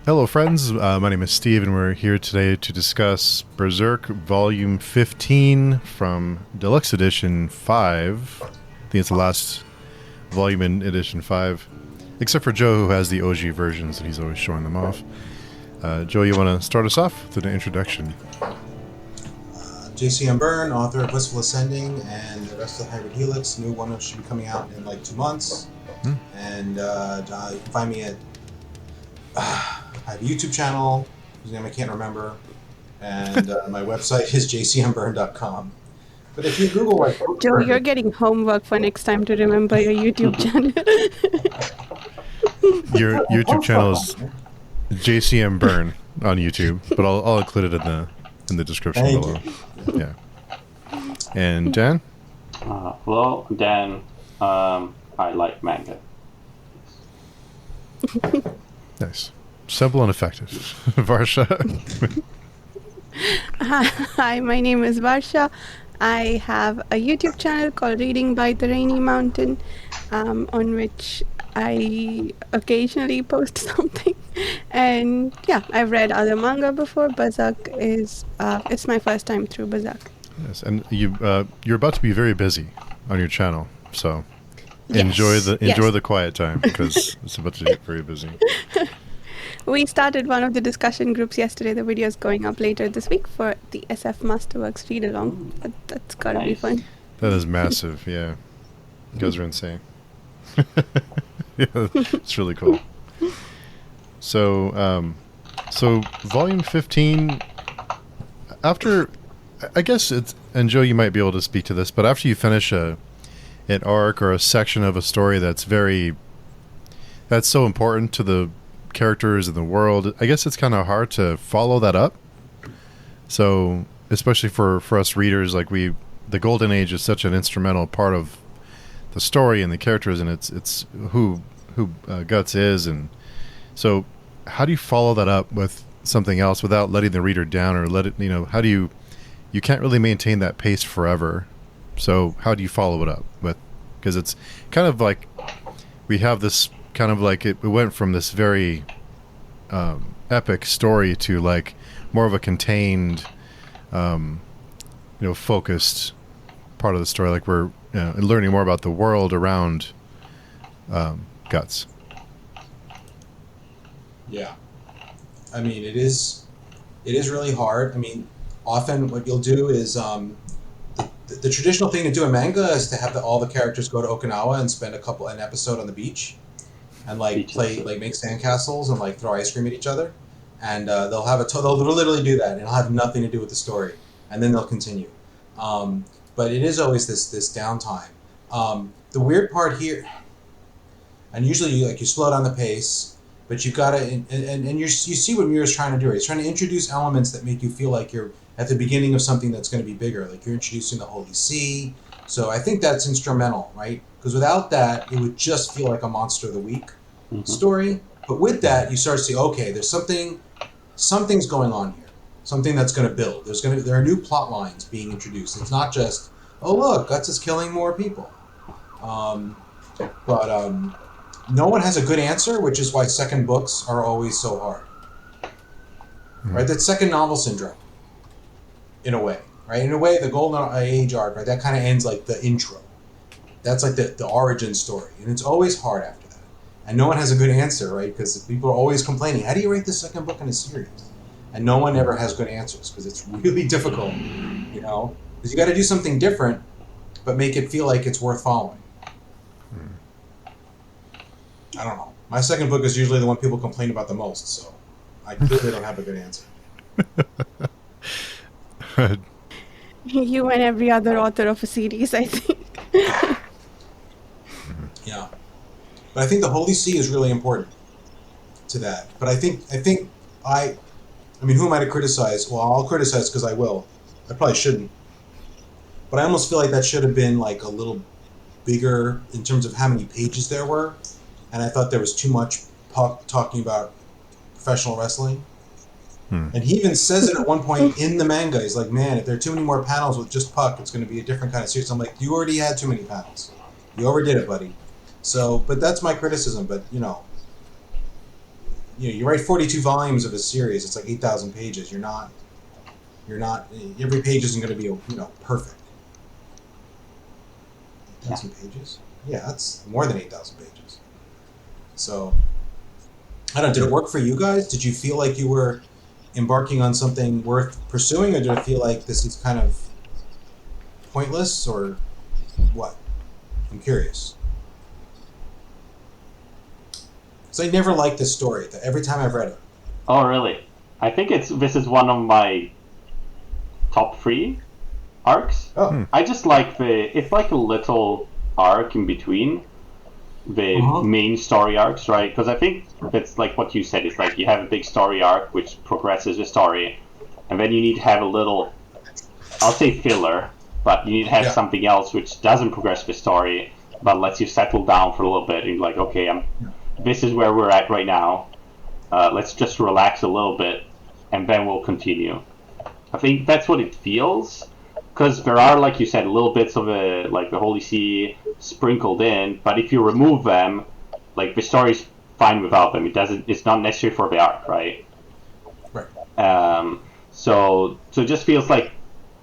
Hello, friends. My name is Steve, and we're here today to discuss Berserk Volume 15 from Deluxe Edition 5. I think it's the last volume in Edition 5, except for Joe, who has the OG versions, and he's always showing them off. Joe, you want to start us off with an introduction? JCM Byrne, author of Blissful Ascending and the rest of the Hybrid Helix. New one should be coming out in like 2 months. And you can find me at... I have a YouTube channel, whose name I can't remember, and my website is jcmburn.com. But if you Google like... Joe, you're getting homework for next time to remember your YouTube channel. Your YouTube channel is JCM Burn on YouTube, but I'll include it in the description below. Yeah. And Dan? Well, Dan, I like manga. Nice. Simple and effective. Varsha? Hi, my name is Varsha. I have a YouTube channel called Reading by the Rainy Mountain, on which I occasionally post something. And yeah, I've read other manga before. Berserk is it's my first time through Berserk. Yes, and you're about to be very busy on your channel, so Yes. enjoy the quiet time, because it's about to get very busy. We started one of the discussion groups yesterday. The video is going up later this week for the SF Masterworks read along. That's gotta be fun. That is massive, yeah. You guys are insane. Yeah, it's really cool. So, volume 15, after, I guess it's, and Joe, you might be able to speak to this, but after you finish an arc or a section of a story that's so important to the characters in the world, I guess it's kind of hard to follow that up. So, especially for us readers, like the Golden Age is such an instrumental part of the story and the characters, and it's who Guts is, and so how do you follow that up with something else without letting the reader down, or how do you can't really maintain that pace forever, so how do you follow it up with, because it's kind of like we have this kind of like it went from this very epic story to like more of a contained focused part of the story, like we're learning more about the world around Guts. Yeah. I mean, it is really hard. I mean, often what you'll do is the traditional thing to do in manga is to have all the characters go to Okinawa and spend an episode on the beach and make sandcastles and throw ice cream at each other, and they'll literally do that, and it'll have nothing to do with the story, and then they'll continue. But it is always this downtime. The weird part here, and usually you slow down the pace, but you gotta, and you see what Miura's trying to do. He's trying to introduce elements that make you feel like you're at the beginning of something that's going to be bigger, like you're introducing the Holy See. So I think that's instrumental, right? Because without that, it would just feel like a Monster of the Week story. But with that, you start to see, okay, there's something's going on here, something that's going to build. There are new plot lines being introduced. It's not just, oh look, Guts is killing more people. But no one has a good answer, which is why second books are always so hard. Right? That second novel syndrome, in a way. Right? In a way, the Golden Age arc, right, that kind of ends like the intro. That's like the origin story. And it's always hard after that. And no one has a good answer, right? Because people are always complaining, how do you rate the second book in a series? And no one ever has good answers, because it's really difficult, Because you got to do something different, but make it feel like it's worth following. I don't know. My second book is usually the one people complain about the most, so I clearly don't have a good answer. You and every other author of a series, I think. Yeah. But I think the Holy See is really important to that. But I mean, who am I to criticize? Well, I'll criticize because I will. I probably shouldn't. But I almost feel like that should have been like a little bigger in terms of how many pages there were. And I thought there was too much talking about professional wrestling. And he even says it at one point in the manga. He's like, man, if there are too many more panels with just Puck, it's going to be a different kind of series. I'm like, you already had too many panels. You overdid it, buddy. So, but that's my criticism. But, you write 42 volumes of a series. It's like 8,000 pages. You're not. Every page isn't going to be perfect. 8,000 pages. Yeah, that's more than 8,000 pages. So, I don't know. Did it work for you guys? Did you feel like you were embarking on something worth pursuing, or did it feel like this is kind of pointless, or what? I'm curious. Because I never liked this story. Every time I've read it. Oh, really? I think this is one of my top 3 arcs. Oh. I just like it's like a little arc in between the main story arcs, right? Because I think it's like what you said. It's like you have a big story arc which progresses the story, and then you need to have a little, I'll say filler, but you need to have something else which doesn't progress the story, but lets you settle down for a little bit. And you're like, okay, this is where we're at right now. Let's just relax a little bit, and then we'll continue. I think that's what it feels. Because there are, like you said, little bits of like the Holy See sprinkled in, but if you remove them, like the story's fine without them. It's not necessary for the arc, right? Right. So it just feels like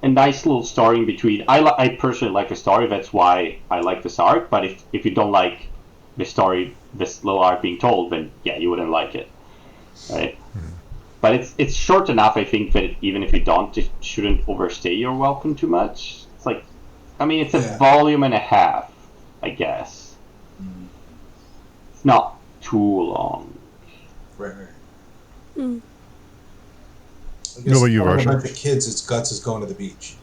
a nice little story in between. I personally like the story. That's why I like this arc. But if you don't like the story, this little arc being told, then yeah, you wouldn't like it, right? But it's short enough, I think, that even if you don't, it shouldn't overstay your welcome too much. It's like, I mean, it's a volume and a half, I guess. It's not too long. Right. Mm. I guess What about you, one of Varsha? a bunch of kids, its Guts is going to the beach.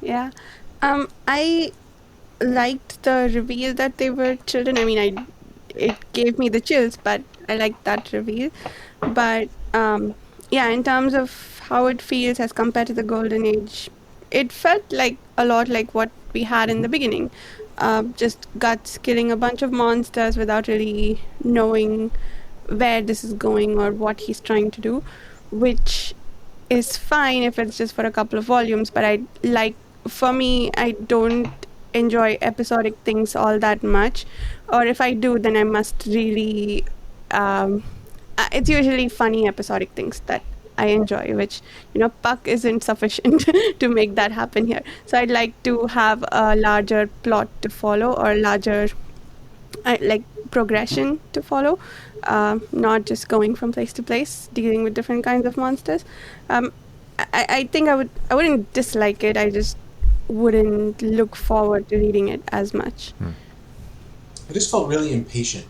Yeah. I liked the reveal that they were children. I mean, it gave me the chills, but I liked that reveal. But yeah, in terms of how it feels as compared to the Golden Age, it felt like a lot like what we had in the beginning. Just Guts killing a bunch of monsters without really knowing where this is going or what he's trying to do, which is fine if it's just for a couple of volumes. But for me, I don't enjoy episodic things all that much, or if I do, then I must really it's usually funny episodic things that I enjoy, which Puck isn't sufficient to make that happen here. So I'd like to have a larger plot to follow, or larger like progression to follow, not just going from place to place dealing with different kinds of monsters. I think I wouldn't dislike it, I just wouldn't look forward to reading it as much. I just felt really impatient.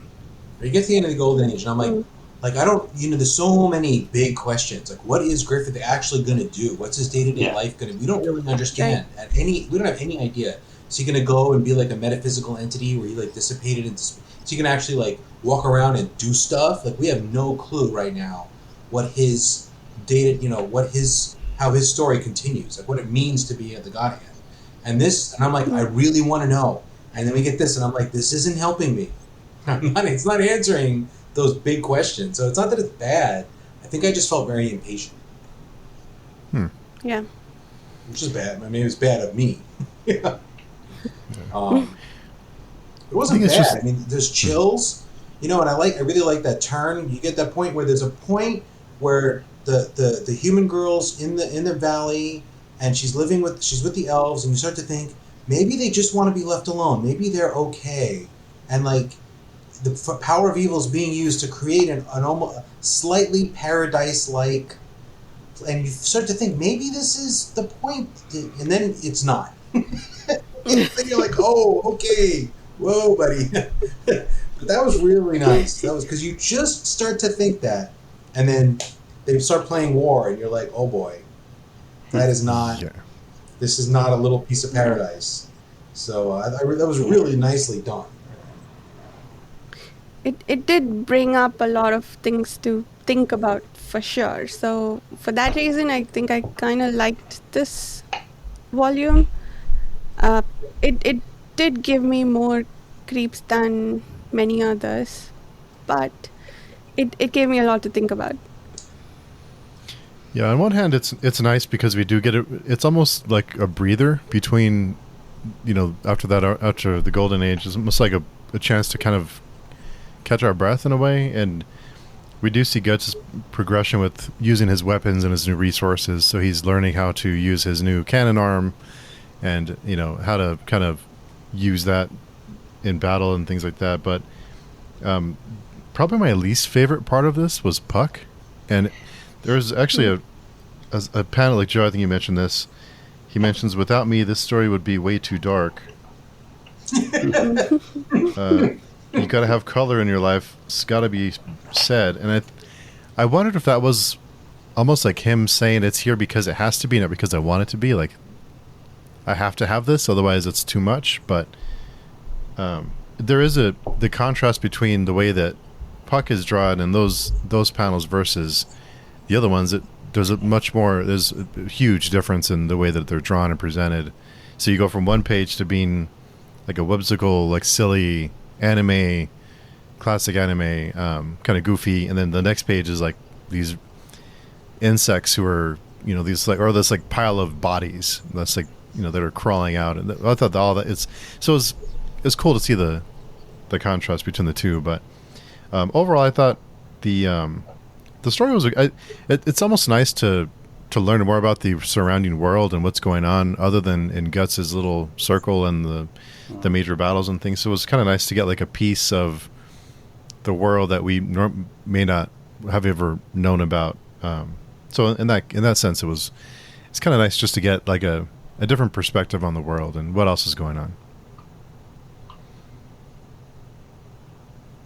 You get to the end of the Golden Age, and I'm like I don't, there's so many big questions. Like, what is Griffith actually going to do? What's his day-to-day life going to be? We don't really understand. We don't have any idea. Is he going to go and be like a metaphysical entity where he like dissipated into space? Is he going to actually like walk around and do stuff? Like, we have no clue right now what his how his story continues, like what it means to be at the Godhead. And I'm like, I really want to know. And then we get this, and I'm like, this isn't helping me. It's not answering those big questions. So it's not that it's bad. I think I just felt very impatient. Yeah. Which is bad. I mean, it was bad of me. It wasn't bad. I mean, there's chills, and I really like that turn. You get that point where there's a point where the human girl's in the valley, and she's with the elves, and you start to think maybe they just want to be left alone. Maybe they're okay, and like the power of evil is being used to create an almost slightly paradise-like. And you start to think maybe this is the point, and then it's not. Then you're like, oh, okay, whoa, buddy. But that was really nice. That was because you just start to think that, and then they start playing war, and you're like, oh boy, that is not. Yeah. This is not a little piece of paradise. So that was really nicely done. It did bring up a lot of things to think about, for sure. So for that reason, I think I kind of liked this volume. It did give me more creeps than many others, but it gave me a lot to think about. Yeah, on one hand, it's nice because we do get it. It's almost like a breather between, after the Golden Age. It's almost like a chance to kind of catch our breath in a way, and we do see Guts' progression with using his weapons and his new resources. So he's learning how to use his new cannon arm, and how to kind of use that in battle and things like that. But probably my least favorite part of this was Puck, and there's actually a panel, like Joe, I think you mentioned this. He mentions, "Without me, this story would be way too dark." You got to have color in your life. It's got to be said. And I wondered if that was almost like him saying it's here because it has to be, not because I want it to be. Like, I have to have this, otherwise it's too much. But there is the contrast between the way that Puck is drawn in those panels versus the other ones. There's a huge difference in the way that they're drawn and presented. So you go from one page to being like a whimsical, like silly anime, classic anime, kind of goofy, and then the next page is like these insects who are these like, or this like pile of bodies that's like that are crawling out. And I thought all that it's cool to see the contrast between the two. But overall, I thought the story was it's almost nice to learn more about the surrounding world and what's going on, other than in Guts' little circle and the major battles and things. So it was kind of nice to get like a piece of the world that we may not have ever known about. So in that sense, it's kind of nice just to get like a different perspective on the world and what else is going on.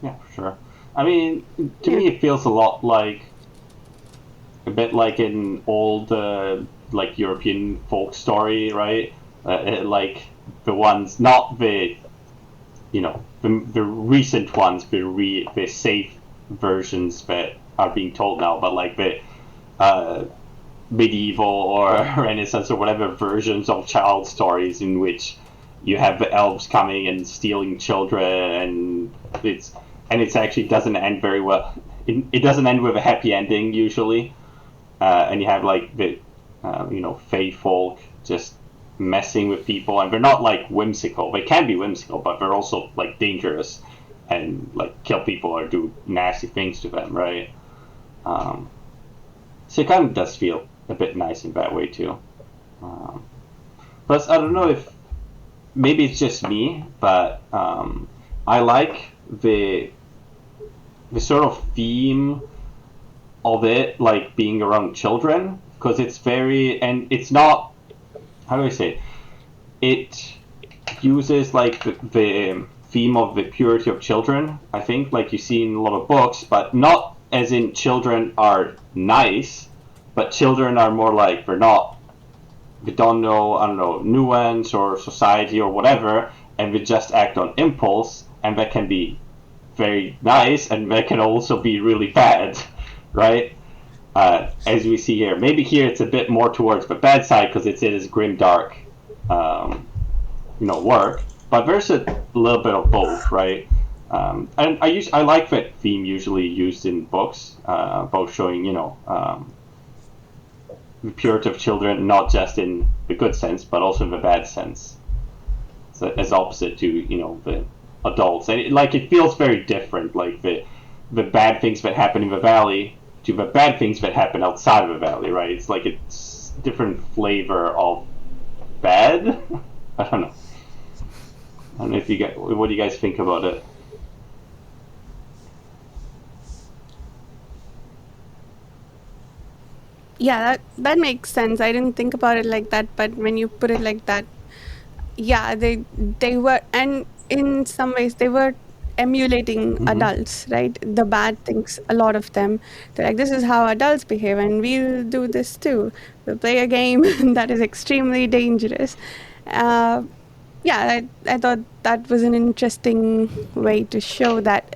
Yeah, for sure. I mean, to me, it feels a bit like an old like European folk story, right? Like the ones, not the the recent ones, the safe versions that are being told now, but like the medieval or Renaissance or whatever versions of child stories in which you have the elves coming and stealing children, and it actually doesn't end very well. It doesn't end with a happy ending usually, and you have like the fae folk just messing with people, and they're not like whimsical. They can be whimsical, but they're also like dangerous and like kill people or do nasty things to them, right? So it kind of does feel a bit nice in that way too. Plus, I don't know if maybe it's just me, but I like the sort of theme of it, like being around children, because it's very, and it's not, how do I say it uses like the theme of the purity of children, I think, like you see in a lot of books, but not as in children are nice, but children are more like they don't know, I don't know, nuance or society or whatever, and they just act on impulse, and that can be very nice, and that can also be really bad, right? As we see here. Maybe here it's a bit more towards the bad side because it is grim, dark, work. But there's a little bit of both, right? And I like that theme usually used in books, both showing the purity of children, not just in the good sense, but also in the bad sense. So as opposite to the adults, and it feels very different. Like the bad things that happen in the valley to the bad things that happen outside of the valley, right? It's like it's different flavor of bad. I don't know if you guys, what do you guys think about it? Yeah, that makes sense. I didn't think about it like that, but when you put it like that, yeah, they were, and in some ways they were emulating adults, right? The bad things, a lot of them, they're like, this is how adults behave, and we'll do this too. We'll play a game that is extremely dangerous. Yeah, I thought that was an interesting way to show that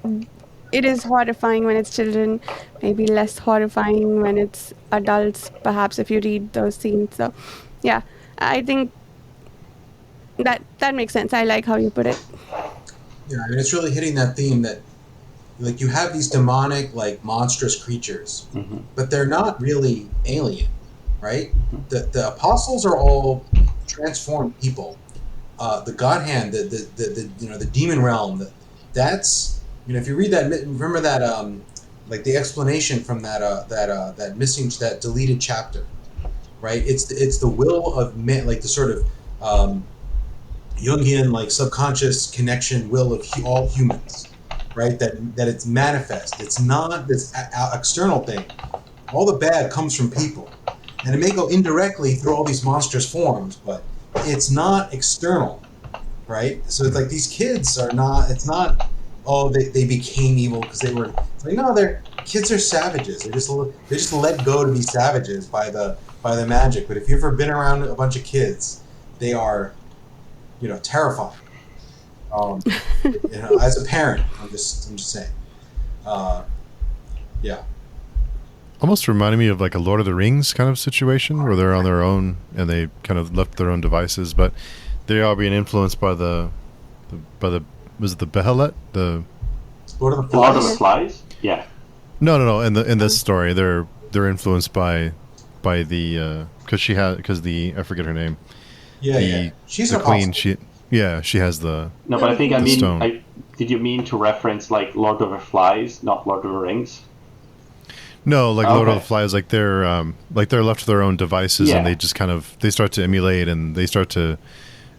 it is horrifying when it's children, maybe less horrifying when it's adults, perhaps, if you read those scenes. So, yeah, I think that makes sense. I like how you put it. Yeah, I mean, it's really hitting that theme that, like, you have these demonic, like, monstrous creatures, but they're not really alien, right? The apostles are all transformed people. The God Hand, the demon realm, that's if you read that, remember that like the explanation from that missing, that deleted chapter, right? It's the will of man, like the sort of Jungian, like subconscious connection will of all humans, right? That it's manifest. It's not this external thing. All the bad comes from people, and it may go indirectly through all these monstrous forms, but it's not external, right? So it's like these kids are not. It's not. Oh, they became evil because they were. It's like, no, kids are savages. They just let go to be savages by the magic. But if you've ever been around a bunch of kids, they are, terrifying. As a parent, I'm just saying. Yeah. Almost reminded me of like a Lord of the Rings kind of situation where they're on their own and they kind of left their own devices, but they are being influenced by the was it the Behelit? The Lord of the Flies? Yeah. No. In this story, they're influenced by the because I forget her name. Yeah. She's the an queen. apostle. She has the. No, but I think stone. did you mean to reference like Lord of the Flies, not Lord of the Rings? No, like Lord of the Flies, like they're left to their own devices, and they just they start to emulate, and they start to.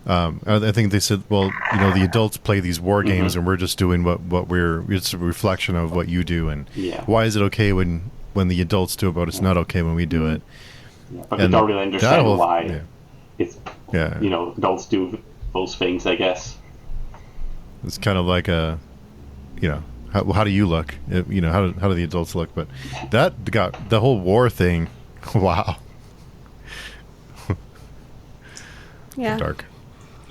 I think they said, well, the adults play these war games, and we're just doing what it's a reflection of what you do, and why is it okay when the adults do it, but it's not okay when we do it? Yeah, but they don't really understand why it's adults do those things, I guess. It's kind of like a, how do you look? How do the adults look? But that got the whole war thing. Wow. Yeah. Dark.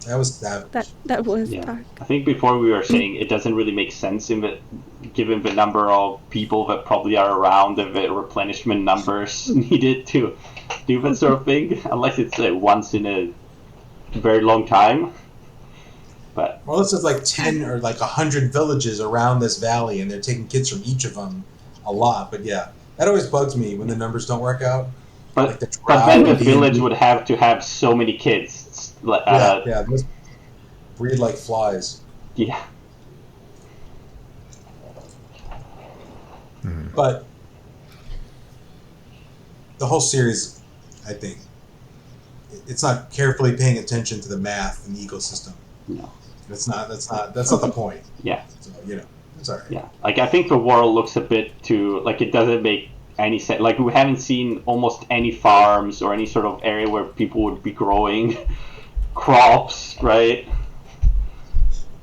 That was savage. That was dark. I think before we were saying it doesn't really make sense given the number of people that probably are around and the replenishment numbers needed to do that sort of thing, unless it's once in a very long time. But this is like 10 or like 100 villages around this valley, and they're taking kids from each of them a lot. But yeah, that always bugs me when the numbers don't work out. But then the village would have to have so many kids. Those breed like flies. Yeah. But the whole series, I think, it's not carefully paying attention to the math and the ecosystem. No. That's not the point. Yeah. So, it's all right. Yeah. Like, I think the world looks a bit too, like, it doesn't make any sense. Like, we haven't seen almost any farms or any sort of area where people would be growing crops, right?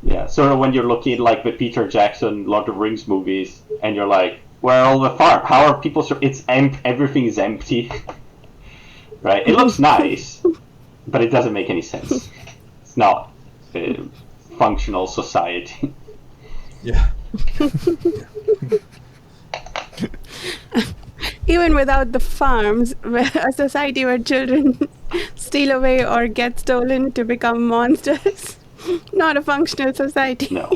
Yeah. Sort of when you're looking at, like, the Peter Jackson Lord of the Rings movies, and you're like, where are all the farm? How are people... everything is empty. Right? It looks nice, but it doesn't make any sense. It's not a functional society. Yeah. Even without the farms, a society where children steal away or get stolen to become monsters, not a functional society. No.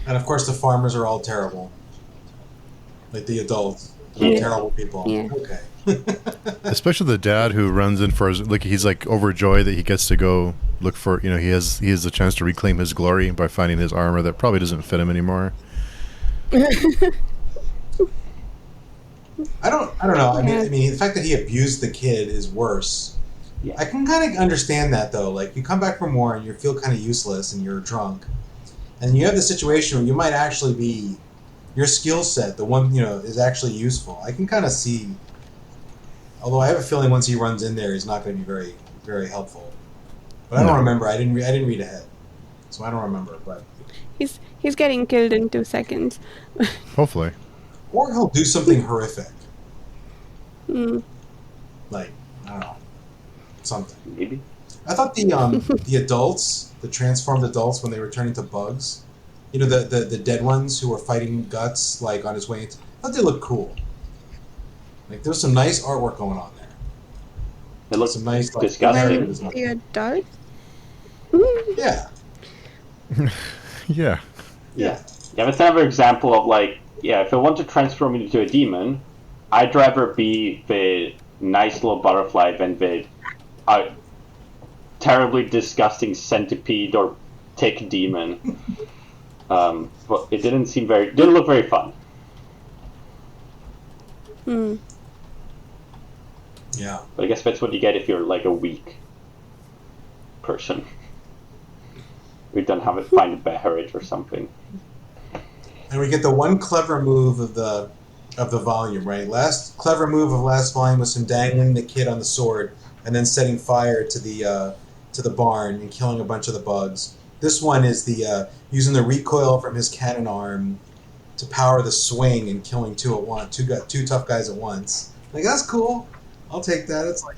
And of course, the farmers are all terrible. Like the adults. They're terrible people. Yeah. Okay. Especially the dad who runs in for he's like overjoyed that he gets to go look for, he has the chance to reclaim his glory by finding his armor that probably doesn't fit him anymore. I don't know. I mean, the fact that he abused the kid is worse. Yeah. I can kind of understand that though. Like, you come back from war and you feel kind of useless and you're drunk, and you have the situation where you might actually be your skill set, the one is actually useful. I can kind of see. Although I have a feeling once he runs in there, he's not going to be very, very helpful. But I don't remember. I didn't read ahead, so I don't remember. But he's getting killed in 2 seconds. Hopefully. Or he'll do something horrific. Like, I don't know, something. Maybe. I thought the adults, the transformed adults, when they were turning into bugs, the dead ones who were fighting Guts, like on his way into, I thought they looked cool. Like, there's some nice artwork going on there. It looks some nice, like, disgusting. The adult? Yeah. Yeah. Yeah, that's another example of, like, if I want to transform into a demon, I'd rather be the nice little butterfly than the terribly disgusting centipede or tech demon. But it didn't look very fun. Hmm. Yeah. But I guess that's what you get if you're like a weak person. We don't find a beverage or something. And we get the one clever move of the volume, right? Last clever move of last volume was him dangling the kid on the sword and then setting fire to the barn and killing a bunch of the bugs. This one is the using the recoil from his cannon arm to power the swing and killing two tough guys at once. Like, that's cool. I'll take that. It's like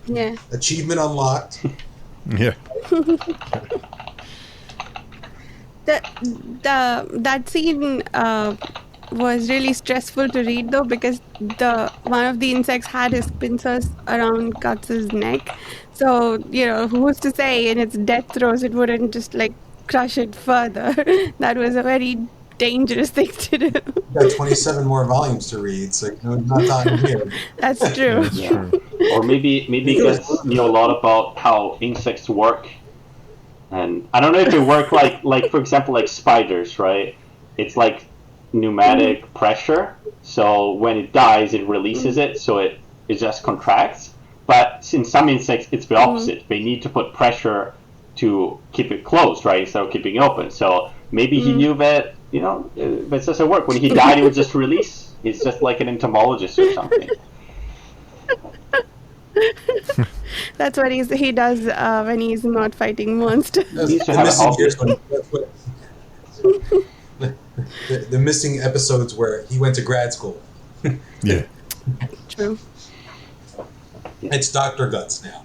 achievement unlocked. Yeah. That scene was really stressful to read though, because one of the insects had his pincers around Guts's neck. So, who's to say in its death throes it wouldn't just like crush it further. That was a very dangerous thing to do. You've got 27 more volumes to read, so not dying here. That's true. That's true. Or maybe Guts knew a lot about how insects work. And I don't know if they work like for example, like spiders, right? It's like pneumatic pressure. So when it dies, it releases it, so it just contracts. But in some insects, it's the opposite. They need to put pressure to keep it closed, right, instead of keeping it open. So maybe he knew that, that doesn't work. When he died, it would just release. He's just like an entomologist or something. That's what he does when he's not fighting monsters. The missing episodes where he went to grad school. Yeah. True. It's Dr. Guts now.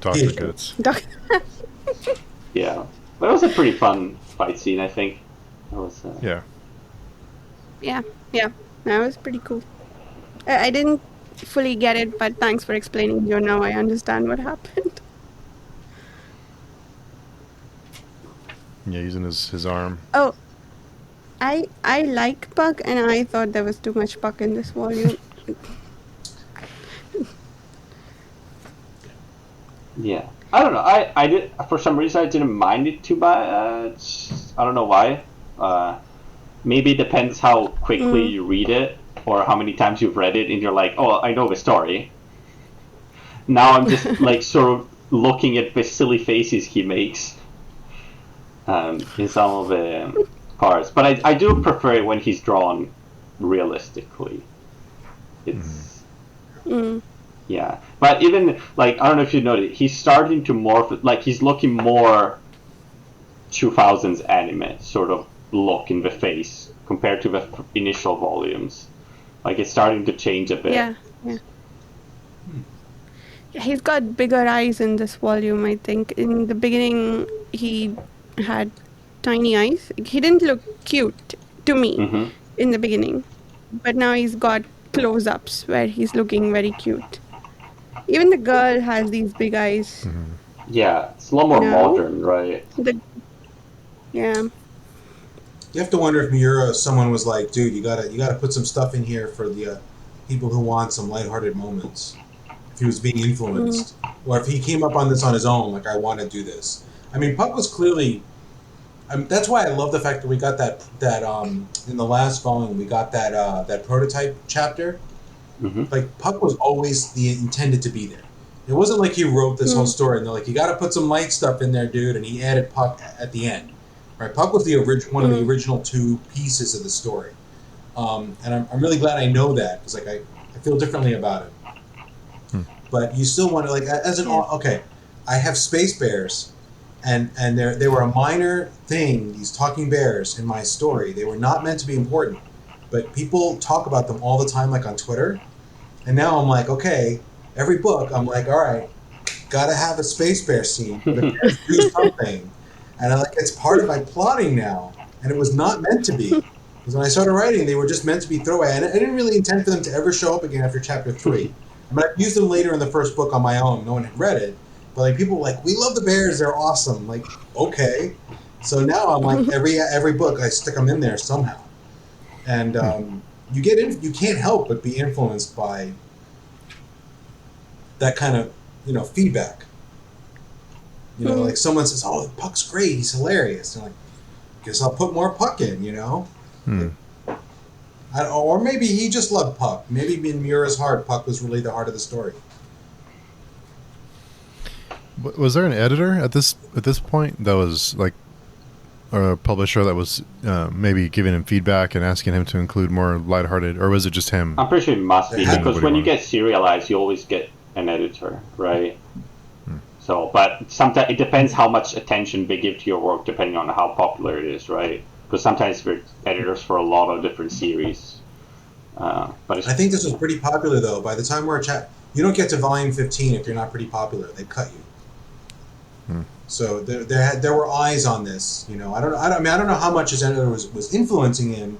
Dr. Guts. Yeah. But it was a pretty fun fight scene, I think. It was, Yeah. That was pretty cool. I didn't fully get it, but thanks for explaining, Joe. Now I understand what happened. Yeah, using his arm. Oh, I like Puck, and I thought there was too much Puck in this volume. Yeah. I don't know. I did, for some reason, I didn't mind it too much. I don't know why. Maybe it depends how quickly you read it, or how many times you've read it, and you're like, oh, I know the story. Now I'm just like sort of looking at the silly faces he makes in some of the parts. But I do prefer it when he's drawn realistically. It's yeah. But even like, I don't know if you noticed, he's starting to morph. Like, he's looking more 2000s anime sort of look in the face compared to the initial volumes. Like, it's starting to change a bit. Yeah. He's got bigger eyes in this volume, I think. In the beginning, he had tiny eyes. He didn't look cute to me in the beginning. But now he's got close-ups where he's looking very cute. Even the girl has these big eyes. Yeah, it's a lot more modern, right? Yeah. You have to wonder if Miura, someone was like, dude, you gotta put some stuff in here for the people who want some lighthearted moments. If he was being influenced, or if he came up on this on his own, like, I want to do this. I mean, Puck was clearly. That's why I love the fact that we got that in the last volume we got that prototype chapter. Like, Puck was always intended to be there. It wasn't like he wrote this whole story and they're like, you got to put some light stuff in there, dude, and he added Puck at the end. Right? Puck was the one of the original two pieces of the story, and I'm really glad I know that, because like I feel differently about it. But you still want to, like, as an okay, I have space bears, and they were a minor thing. These talking bears in my story, they were not meant to be important, but people talk about them all the time, like on Twitter. And now I'm like, okay, every book I'm like, all right, gotta have a space bear scene. The bears do something. And it's part of my plotting now. And it was not meant to be. Because when I started writing, they were just meant to be throwaway. And I didn't really intend for them to ever show up again after chapter 3. I mean, I used them later in the first book on my own. No one had read it. But like, people were like, we love the bears. They're awesome. Like, okay. So now I'm like, every book I stick them in there somehow. And you can't help but be influenced by that kind of, feedback. You know, like someone says, "Oh, Puck's great. He's hilarious." And I'm like, guess I'll put more Puck in. You know. Or maybe he just loved Puck. Maybe in Miura's heart, Puck was really the heart of the story. Was there an editor at this point that was like, or a publisher that was maybe giving him feedback and asking him to include more lighthearted, or was it just him? I'm pretty sure it must be, because when you wanted. get serialized, you always get an editor, right? So, but sometimes it depends how much attention they give to your work, depending on how popular it is, right? Because sometimes we're editors for a lot of different series. But I think this was pretty popular, though. By the time we're you don't get to volume 15 if you're not pretty popular. They cut you. So there were eyes on this. You know, I don't know how much his editor was influencing him.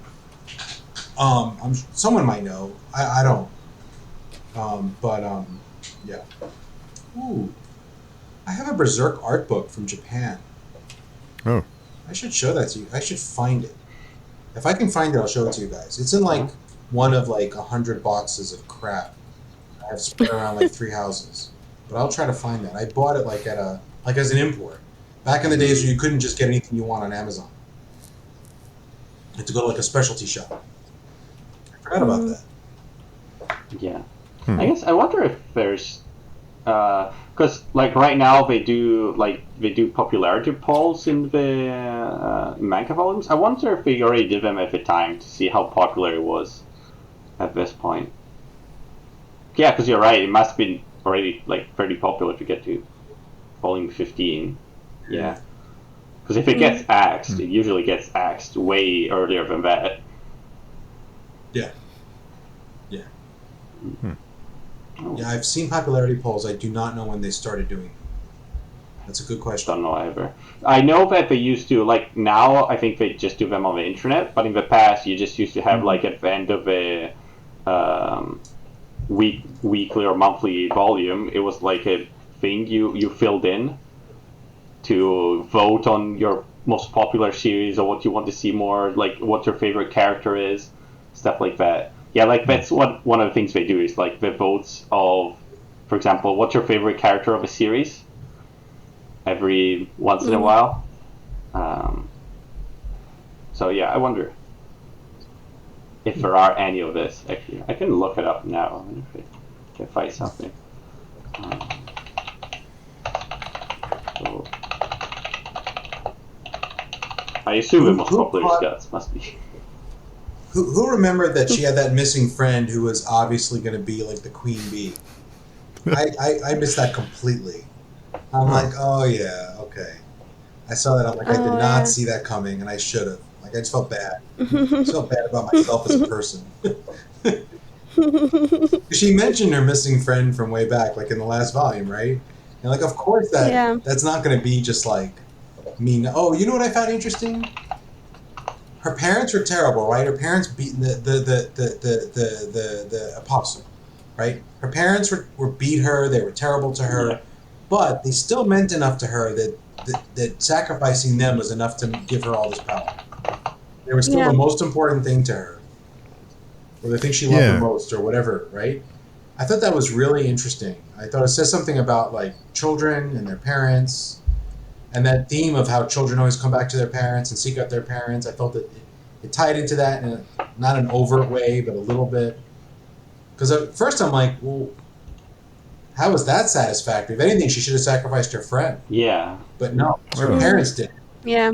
Someone might know. I don't. Yeah. Ooh, I have a Berserk art book from Japan. Oh. I should show that to you. I should find it. If I can find it, I'll show it to you guys. It's in like one of like 100 boxes of crap I have spread around like 3 houses. But I'll try to find that. I bought it like as an import. Back in the days where you couldn't just get anything you want on Amazon. You had to go to like a specialty shop. I forgot about that. Yeah. I guess I wonder if there's because like right now they do popularity polls in the manga volumes. I wonder if they already did them at the time to see how popular it was at this point. Yeah, because you're right. It must have been already like pretty popular if you get to volume 15. Yeah. Because if it gets axed, it usually gets axed way earlier than that. Yeah. Yeah. Yeah, I've seen popularity polls. I do not know when they started doing them. That's a good question. Don't know either. I know that they used to, like, now I think they just do them on the internet, but in the past you just used to have, like, at the end of a weekly or monthly volume, it was like a thing you filled in to vote on your most popular series or what you want to see more, like what your favorite character is, stuff like that. Yeah, like that's what one of the things they do is like the votes of, for example, what's your favorite character of a series every once in a while. So yeah, I wonder if there are any of this. Actually, I can look it up now if I can find something. So I assume the most popular is Guts, must be. Who remembered that she had that missing friend who was obviously going to be like the queen bee? I missed that completely. I'm like, oh yeah, okay. I saw that. I'm like, I did not see that coming, and I should have. Like, I just felt bad. I just felt bad about myself as a person. She mentioned her missing friend from way back, like in the last volume, right? And like, of course that's not going to be just like mean. Oh, you know what I found interesting? Her parents were terrible, right? Her parents beat the apostle, right? Her parents were beat her. They were terrible to her, but they still meant enough to her that sacrificing them was enough to give her all this power. They were still the most important thing to her, or the thing she loved the most, or whatever, right? I thought that was really interesting. I thought it says something about like children and their parents. And that theme of how children always come back to their parents and seek out their parents, I felt that it tied into that in not an overt way, but a little bit. Because at first I'm like, well, how was that satisfactory? If anything, she should have sacrificed her friend. Yeah. But no, her parents did. Yeah.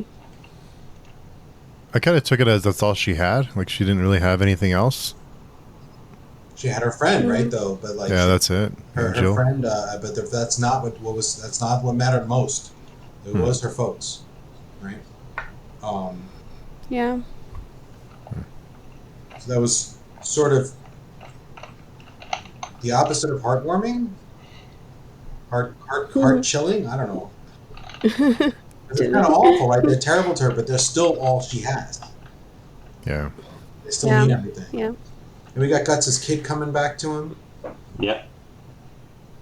I kind of took it as that's all she had. Like, she didn't really have anything else. She had her friend, right? Though, but like, that's it. Her friend, but that's not that's not what mattered most. It was her folks, right? Yeah. So that was sort of the opposite of heartwarming, heart chilling. I don't know. It's kind of awful, right? They're terrible to her, but they're still all she has. Yeah. They still mean everything. Yeah. And we got Guts' kid coming back to him. Yeah.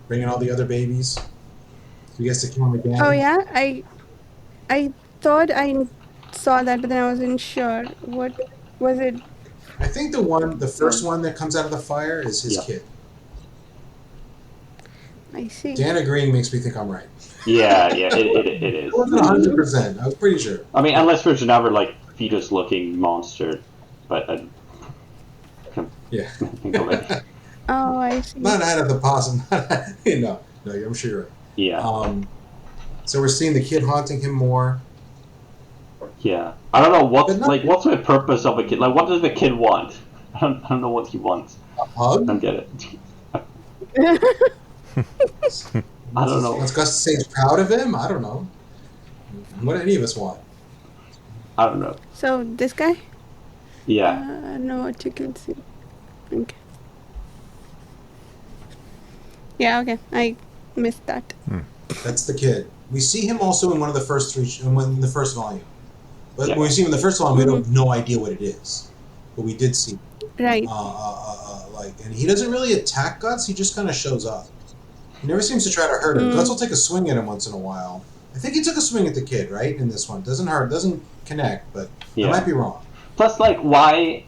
Bringing all the other babies. So he gets to kill him again. Oh yeah, I thought I saw that, but then I wasn't sure. What was it? I think the first one that comes out of the fire is his kid. I see. Dan agreeing makes me think I'm right. Yeah, it is. I wasn't 100%. I was pretty sure. I mean, unless there's another like fetus-looking monster, but Yeah. think of it. Oh, I see. Not out of the possum. No, I'm sure you're right. Yeah. So we're seeing the kid haunting him more. Yeah. I don't know what's the purpose of a kid. Like, what does the kid want? I don't know what he wants. A hug? I don't get it. I don't know. Wants Gus to say he's proud of him? I don't know. What do any of us want? I don't know. So this guy? Yeah. I don't know what you can see. Okay. Yeah, okay. I missed that. That's the kid. We see him also in one of the first in the first volume. But Yeah. when we see him in the first volume, we have no idea what it is. But we did see him. Right. And he doesn't really attack Guts. He just kind of shows up. He never seems to try to hurt him. Guts will take a swing at him once in a while. I think he took a swing at the kid, right? In this one, doesn't hurt, doesn't connect, but I might be wrong. Plus, like, why?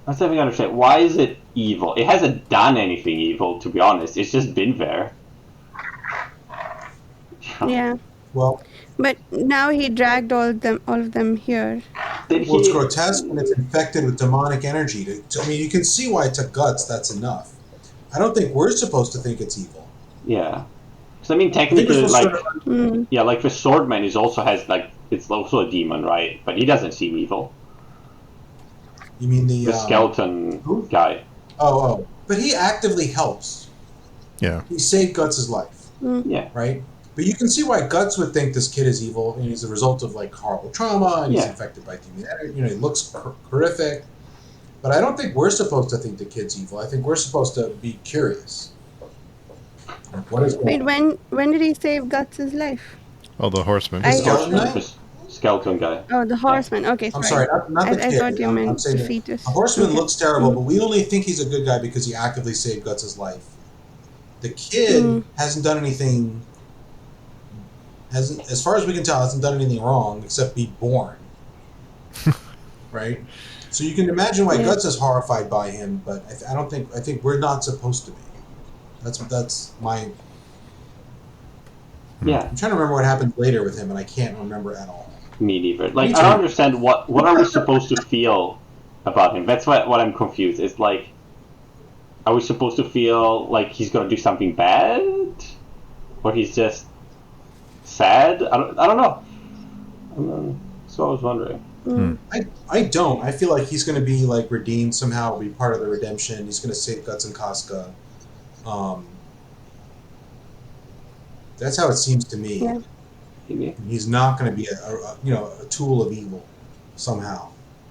Let's see if I can understand. Why is it evil? It hasn't done anything evil, to be honest. It's just been there. Yeah. Well, but now he dragged all of them here. It's grotesque and it's infected with demonic energy. I mean, you can see why it took Guts. That's enough. I don't think we're supposed to think it's evil. Yeah. Because, I mean, technically, like, like the Swordman is also it's also a demon, right? But he doesn't seem evil. You mean the skeleton guy? Oh. But he actively helps. Yeah. He saved Guts' life. Yeah. Right? But you can see why Guts would think this kid is evil, and he's a result of, like, horrible trauma, and he's infected by demon energy. You know, he looks horrific. But I don't think we're supposed to think the kid's evil. I think we're supposed to be curious. What is Wait, when did he save Guts' life? Oh, the horseman. The skeleton guy. Oh, the horseman. Okay, I'm sorry, not the kid. I thought you meant the saying fetus. The horseman looks terrible, but we only think he's a good guy because he actively saved Guts' life. The kid hasn't done anything... as far as we can tell, hasn't done anything wrong except be born. Right? So you can imagine why Guts is horrified by him, but I think we're not supposed to be. That's my... Yeah. I'm trying to remember what happened later with him, and I can't remember at all. Me neither. Like, I don't understand what are we supposed to feel about him? That's what I'm confused. It's like, are we supposed to feel like he's gonna do something bad? Or he's just sad? I don't know. So I was wondering. I don't. I feel like he's going to be like redeemed somehow, be part of the redemption. He's going to save Guts and Casca. That's how it seems to me. Yeah. Maybe. He's not going to be a tool of evil somehow.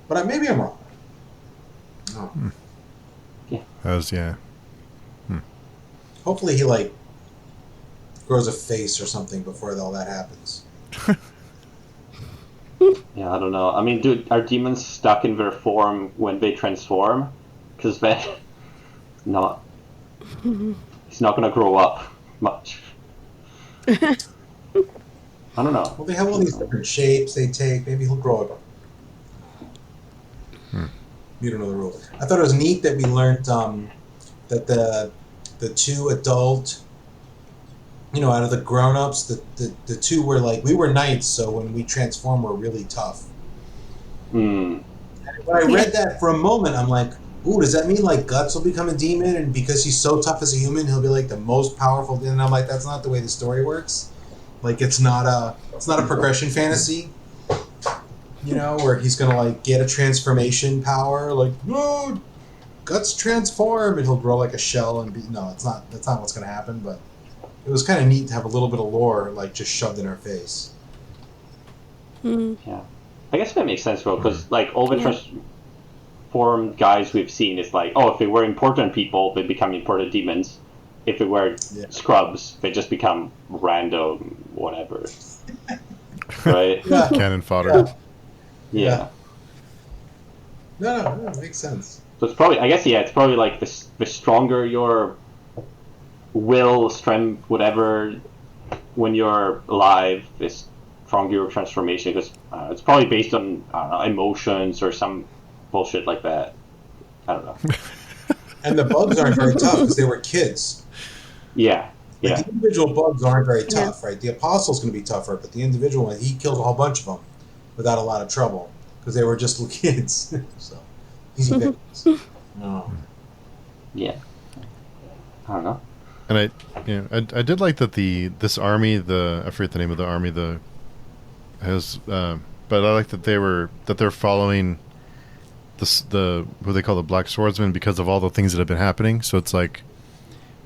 But maybe I'm wrong. No. Yeah. Hopefully he like grows a face or something before all that happens. Yeah, I don't know. I mean, dude, are demons stuck in their form when they transform? Because then, he's not gonna grow up much. I don't know. Well, they have all these different shapes they take. Maybe he'll grow up. You don't know the rules. I thought it was neat that we learned that the two adult, out of the grown-ups, the two were like, we were knights, so when we transform, we're really tough. And when I read that for a moment, I'm like, ooh, does that mean like Guts will become a demon, and because he's so tough as a human, he'll be like the most powerful? And I'm like, that's not the way the story works. Like, it's not a progression fantasy, where he's gonna like get a transformation power, like, no, Guts transform, and he'll grow like a shell and be. No, that's not what's gonna happen. But it was kind of neat to have a little bit of lore like just shoved in our face. Yeah, I guess that makes sense though, because like all the transformed guys we've seen is like, oh, if they were important people, they become important demons. If they were scrubs, they just become random whatever. Right? Yeah. Cannon fodder. Yeah. No, it makes sense. So it's probably, I guess, it's probably like the stronger your will, strength, whatever, when you're alive, the stronger your transformation. Because it's probably based on emotions or some bullshit like that. I don't know. And the bugs aren't very tough because they were kids. Yeah. Like Yeah. the individual bugs aren't very Yeah. tough, right? The apostle's going to be tougher, but the individual one, he killed a whole bunch of them without a lot of trouble because they were just little kids. So easy pickings. No. Yeah. I don't know. And I did like that this army, I forget the name of the army, but I like that they're following who they call the Black Swordsman because of all the things that have been happening. So it's like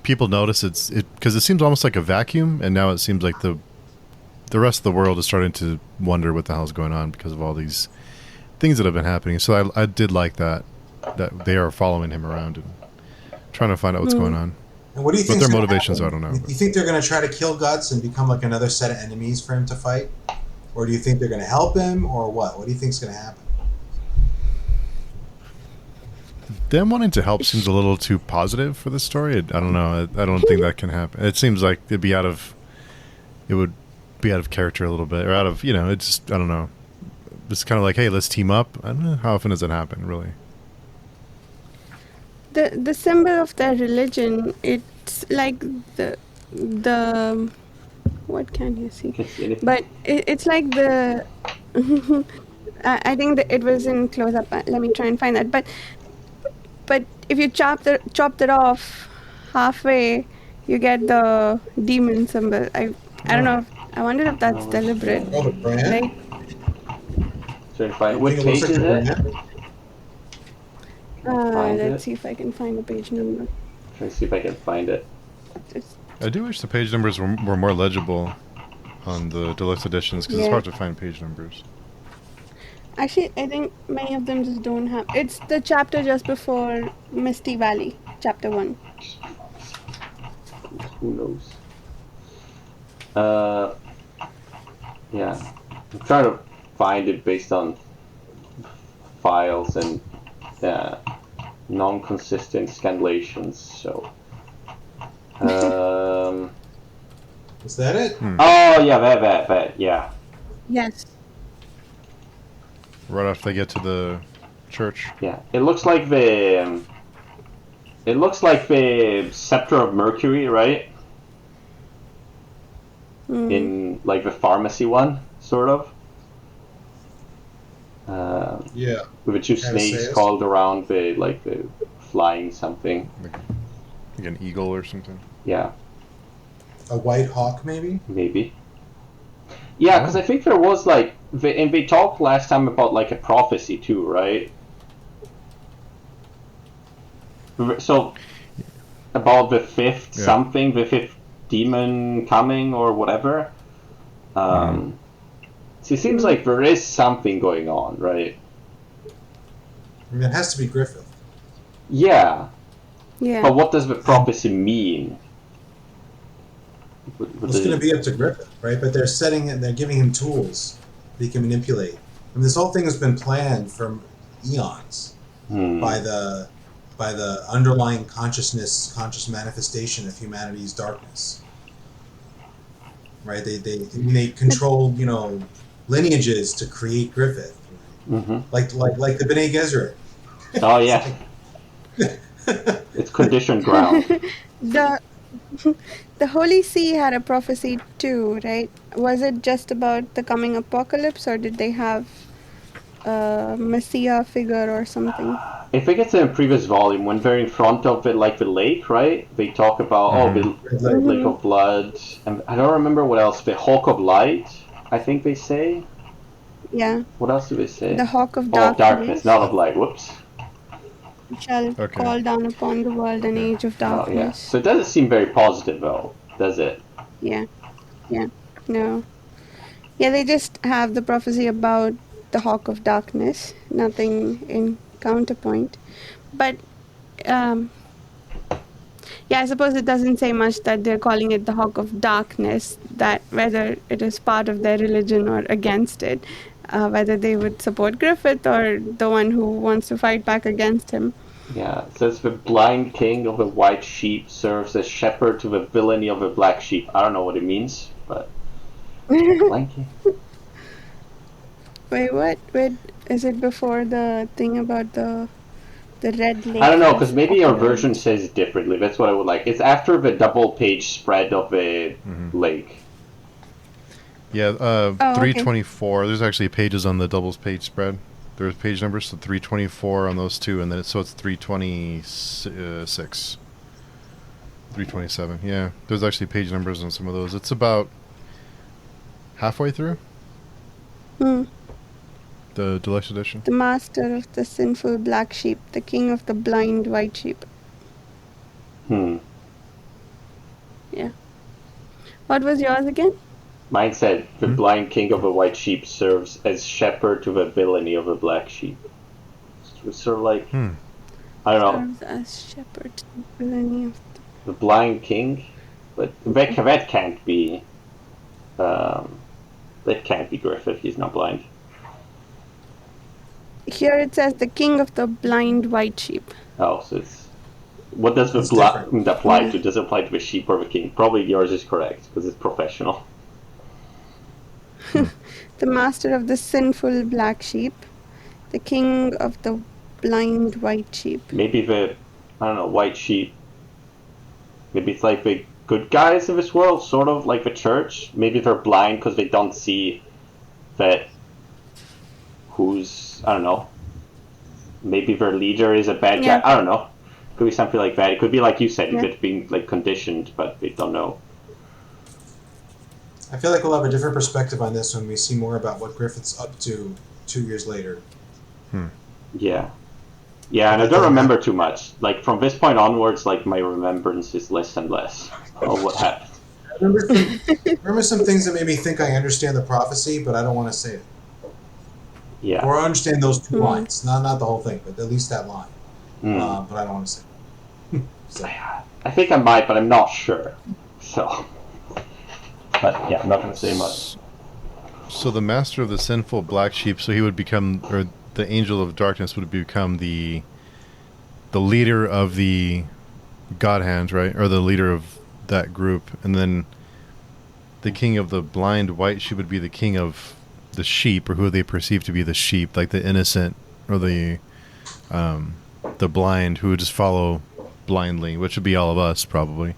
people notice because it seems almost like a vacuum, and now it seems like the rest of the world is starting to wonder what the hell's going on because of all these things that have been happening. So I did like that they are following him around and trying to find out what's going on. And what do you think? But their motivations, I don't know. You think they're going to try to kill Guts and become like another set of enemies for him to fight? Or do you think they're going to help him, or what? What do you think's going to happen? Them wanting to help seems a little too positive for this story. I don't know. I don't think that can happen. It seems like it would be out of character a little bit, or out of, it's just, I don't know. It's kind of like, hey, let's team up. I don't know. How often does that happen, really? The symbol of their religion, it's like the what can you see? But it's like the I think that it was in close up. Let me try and find that. But if you chopped it off halfway, you get the demon symbol. I don't know. I wonder if that's deliberate. Oh, the brand? Right? So if I, I what think it looks page like is the it? brand. Let's see if I can find the page number. Try to see if I can find it. I do wish the page numbers were more legible on the deluxe editions because it's Yeah. hard to find page numbers. Actually, I think many of them just don't have. It's the chapter just before Misty Valley, chapter 1. Who knows? Yeah. I'm trying to find it based on files and non-consistent scanlations. So. Is that it? Oh yeah, that yeah. Yes. Right after they get to the church. Yeah, it looks like the scepter of Mercury, right? In like the pharmacy one, sort of. Yeah. With the two Kinda snakes says. called around the flying something. Like an eagle or something. Yeah, A white hawk, maybe? maybe. Yeah, because I think there was and we talked last time about like a prophecy too, right? So about the fifth something, the fifth demon coming or whatever. So it seems like there is something going on, right? I mean, it has to be Griffith. Yeah, Yeah. but what does the prophecy mean? It's going to be up to Griffith, right? But they're setting it, they're giving him tools that he can manipulate. I mean, this whole thing has been planned for eons by the underlying conscious manifestation of humanity's darkness. Right? They controlled, lineages to create Griffith. Like the Bene Gesserit. Oh yeah, it's conditioned ground. The Holy See had a prophecy too, right? Was it just about the coming apocalypse, or did they have a Messiah figure or something? I think it's in a previous volume when they're in front of the lake, right? They talk about the lake of blood, and I don't remember what else. The hawk of light, I think they say. Yeah. What else do they say? The hawk of Of darkness, not of light. Whoops. Shall call down upon the world an age of Oh yeah. darkness. So it doesn't seem very positive, though, does it? Yeah. No. Yeah, they just have the prophecy about the hawk of darkness, nothing in counterpoint. But yeah, I suppose it doesn't say much that they're calling it the hawk of darkness, that whether it is part of their religion or against it, whether they would support Griffith or the one who wants to fight back against him. Yeah, it says the blind king of the white sheep serves as shepherd to the villainy of the black sheep. I don't know what it means, but blind king. Wait, what? Wait, is it before the thing about the The red lake. I don't know, because maybe our version says differently. That's what I would like. It's after the double page spread of the lake. Yeah, okay. 324. There's actually pages on the doubles page spread. There's page numbers, so 324 on those two, and then it's 326. 327, yeah. There's actually page numbers on some of those. It's about halfway through. The deluxe edition. The master of the sinful black sheep, the king of the blind white sheep. Yeah. What was yours again? Mine said, the blind king of the white sheep serves as shepherd to the villainy of the black sheep. It's sort of like, I don't know. Serves as shepherd to the villainy of The blind king? But that can't be, Griffith, he's not blind. Here it says the king of the blind white sheep. Oh, so it's... What does the blind apply to? Does it apply to the sheep or the king? Probably yours is correct, because it's professional. The master of the sinful black sheep, the king of the blind white sheep. Maybe white sheep. Maybe it's like the good guys of this world, sort of like the church. Maybe they're blind because they don't see that I don't know. Maybe their leader is a bad guy. I don't know. Could be something like that. It could be like you said, it's being like conditioned, but they don't know. I feel like we'll have a different perspective on this when we see more about what Griffith's up to 2 years later. Yeah. Yeah, and I don't remember too much. Like, from this point onwards, like, my remembrance is less and less of what happened. I remember some things that made me think I understand the prophecy, but I don't want to say it. Yeah. Or I understand those 2 lines. Not the whole thing, but at least that line. But I don't want to say it. So. I think I might, but I'm not sure. So... But yeah, I'm not going to say much. So the master of the sinful black sheep, so he would become, or the angel of darkness would become the leader of the God Hand, right? Or the leader of that group. And then the king of the blind white sheep would be the king of the sheep, or who they perceive to be the sheep, like the innocent or the blind, who would just follow blindly, which would be all of us probably.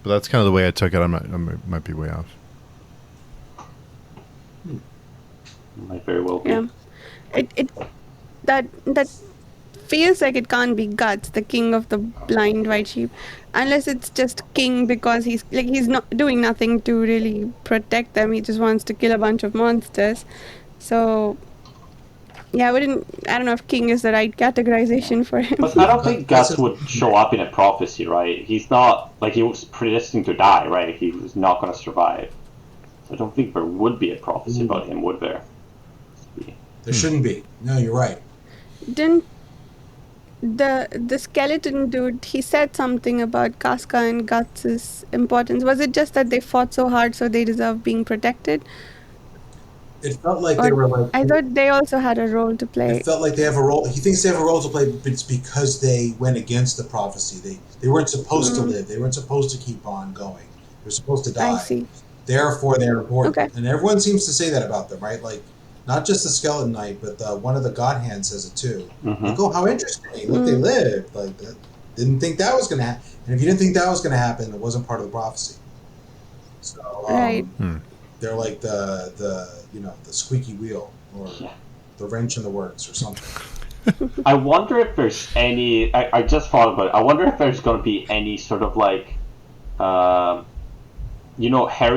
But that's kind of the way I took it. I might be way off. Might very well be. Yeah, that feels like it can't be Guts, the king of the blind white sheep, unless it's just king because he's not doing nothing to really protect them. He just wants to kill a bunch of monsters. So. Yeah, I don't know if king is the right categorization for him. But I don't think Guts would show up in a prophecy, right? He's not, like, he was predestined to die, right? He was not going to survive. So I don't think there would be a prophecy about him, would there? There shouldn't be. No, you're right. Didn't the skeleton dude, he said something about Casca and Guts' importance. Was it just that they fought so hard so they deserve being protected? It felt like they were like... I thought they also had a role to play. It felt like they have a role... He thinks they have a role to play, but it's because they went against the prophecy. They weren't supposed to live. They weren't supposed to keep on going. They were supposed to die. I see. Therefore, they're important. Okay. And everyone seems to say that about them, right? Like, not just the Skeleton Knight, but one of the God Hands says it too. Like, oh, how interesting. Look, they lived. Like, didn't think that was going to happen. And if you didn't think that was going to happen, it wasn't part of the prophecy. So, right. They're like the squeaky wheel or the wrench in the works or something. I wonder if there's any... I just thought about it. I wonder if there's going to be any sort of like... Harry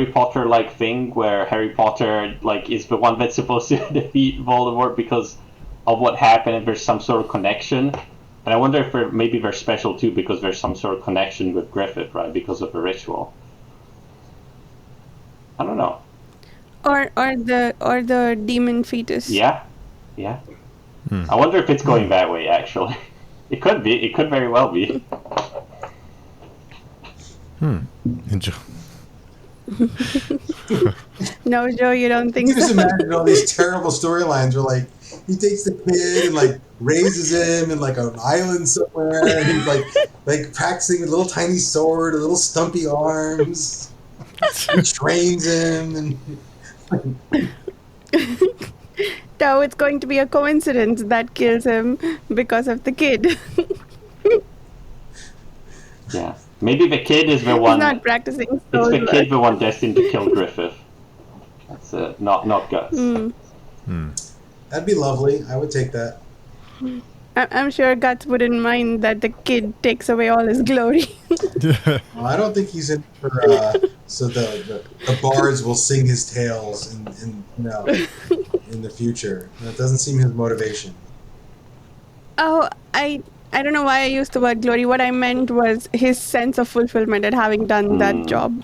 Potter-like thing where Harry Potter is the one that's supposed to defeat Voldemort because of what happened and there's some sort of connection. And I wonder if maybe they're special too because there's some sort of connection with Griffith, right? Because of the ritual. I don't know. Or the demon fetus. Yeah. I wonder if it's going that way, actually. It could be. It could very well be. Enjoy. No, Joe, you don't think You just so? imagine all these terrible storylines where, like, he takes the kid and, like, raises him in, like, an island somewhere, and he's, like practicing a little tiny sword, a little stumpy arms. He trains him, and... No, it's going to be a coincidence that kills him because of the kid. Yeah. Maybe the kid is the He's one. not practicing It's soul the kid, the work. one destined to kill Griffith. That's not Guts. That'd be lovely. I would take that. I'm sure Guts wouldn't mind that the kid takes away all his glory. Well, I don't think he's in for. So the bards will sing his tales in the future. That doesn't seem his motivation. Oh, I don't know why I used the word glory. What I meant was his sense of fulfillment at having done that job.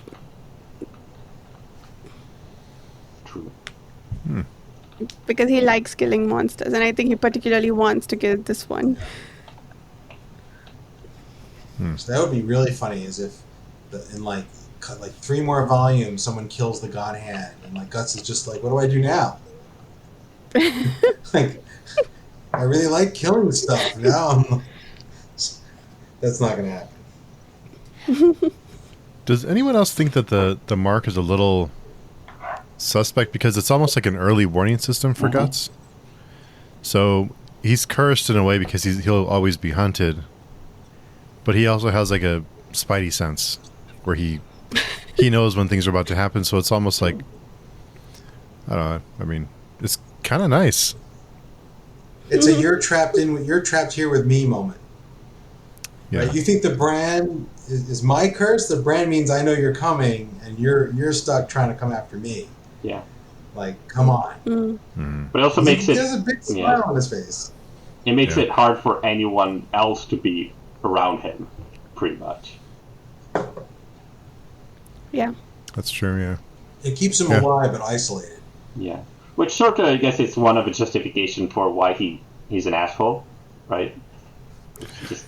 True. Because he likes killing monsters, and I think he particularly wants to kill this one. So that would be really funny, as if in like 3 more volumes, someone kills the God Hand, and like Guts is just like, what do I do now? Like, I really like killing stuff. Now that's not going to happen. Does anyone else think that the mark is a little suspect, because it's almost like an early warning system for Guts? So he's cursed in a way because he'll always be hunted, but he also has like a spidey sense where he knows when things are about to happen. So it's almost like, I don't know. I mean, it's kind of nice. It's a you're trapped here with me moment. Yeah. Right? You think the brand is my curse? The brand means I know you're coming, and you're stuck trying to come after me. Yeah. Like, come on. But it also makes He it. has a big smile on his face. It makes Yeah. it hard for anyone else to be around him, pretty much. Yeah. That's true, yeah. It keeps him Yeah. alive but isolated. Yeah. Which sort of, I guess, it's one of the justification for why he's an asshole, right? He just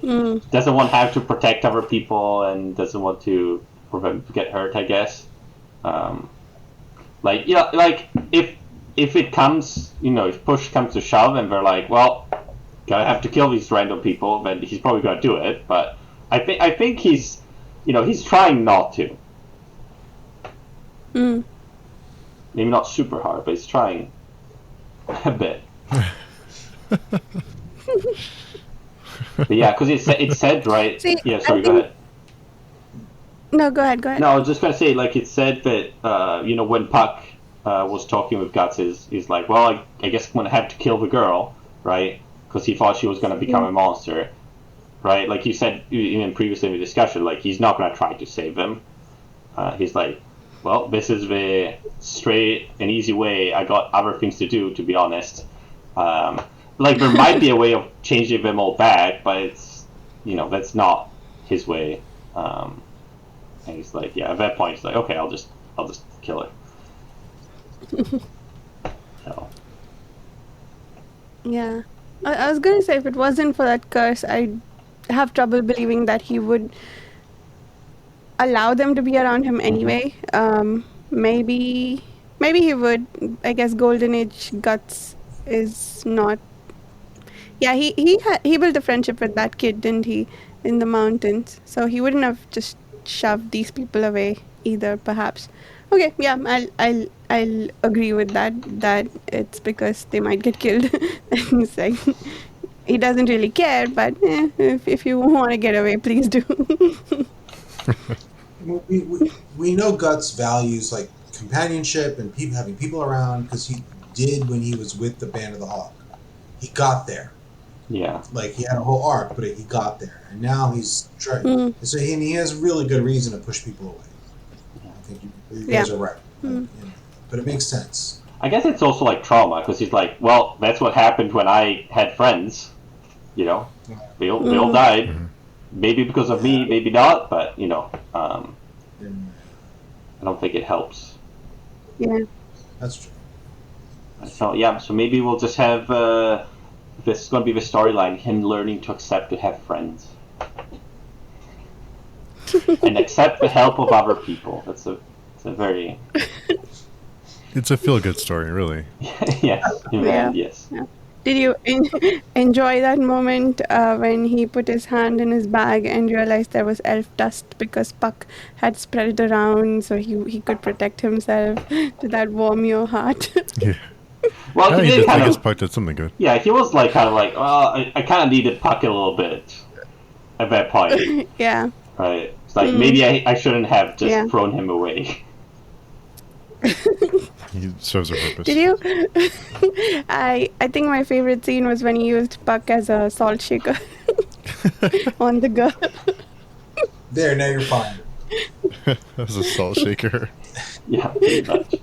doesn't want to have to protect other people and doesn't want to prevent to get hurt, I guess. Like if it comes, if push comes to shove and they're like, well, gonna have to kill these random people, then he's probably gonna do it. But I think he's, he's trying not to. Maybe not super hard, but he's trying a bit. But yeah, because it said, right? See, Yeah, sorry, I go think- ahead. No, go ahead. No, I was just gonna say, like, it said that, when Puck was talking with Guts, he's like, well, I guess I'm gonna have to kill the girl, right? Because he thought she was gonna become a monster, right? Like you said even previously in the discussion, like, he's not gonna try to save them. He's like, well, this is the straight and easy way. I got other things to do, to be honest. Like, there might be a way of changing them all back, but it's, that's not his way. And he's like, yeah, at that point, he's like, okay, I'll just kill it. So. Yeah. I was going to say, if it wasn't for that curse, I'd have trouble believing that he would allow them to be around him anyway. Maybe he would. I guess Golden Age Guts is not. Yeah, he built a friendship with that kid, didn't he, in the mountains? So he wouldn't have just shoved these people away either, perhaps. Okay, yeah, I'll agree with that it's because they might get killed. It's like, he doesn't really care, but if you want to get away, please do. We know Guts values like companionship and having people around, because he did when he was with the Band of the Hawk. He got there. Yeah. Like, he had a whole arc, but he got there, and now he's trying. So he has really good reason to push people away. I think you guys are right. But it makes sense. I guess it's also like trauma, because he's like, well, that's what happened when I had friends. They all died. Maybe because of me, maybe not, but I don't think it helps. Yeah. That's true. So yeah, so maybe we'll just have this is going to be the storyline: him learning to accept to have friends and accept the help of other people. It's a very It's a feel-good story, really. yes, yes. Yeah. Did you enjoy that moment when he put his hand in his bag and realized there was elf dust because Puck had spread it around so he could protect himself? Did that warm your heart? Yeah. Well, Yeah, he did I kind guess of. Puck did something good. Yeah, he was like kind of like, well, I kind of needed Puck a little bit at that point. Yeah. Right? It's like maybe I shouldn't have just Yeah. thrown him away. He serves a purpose. Did you? I think my favorite scene was when he used Puck as a salt shaker on the girl. There, now you're fine. That was a salt shaker. Yeah, pretty much.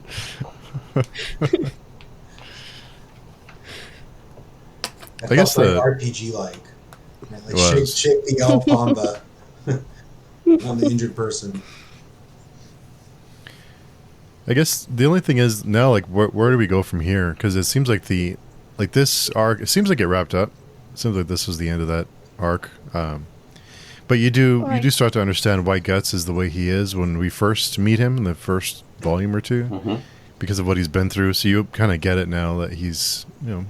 I guess the RPG like was. shake the elf on the on the injured person. I guess the only thing is now, like, where do we go from here? Because it seems like this arc. It seems like it wrapped up. It seems like this was the end of that arc. But you do start to understand why Guts is the way he is when we first meet him in the first volume or two, because of what he's been through. So you kind of get it now that he's, I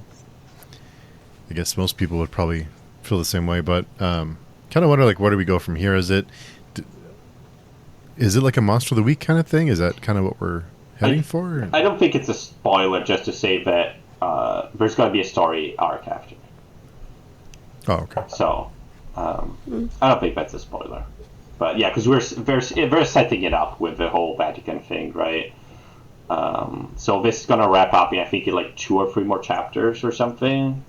guess most people would probably feel the same way. But kind of wonder, like, where do we go from here? Is it like a Monster of the Week kind of thing? Is that kind of what we're heading for? I don't think it's a spoiler just to say that there's going to be a story arc after. Oh, okay. So, I don't think that's a spoiler. But yeah, because we're setting it up with the whole Vatican thing, right? So this is going to wrap up in, I think, in like 2 or 3 more chapters or something.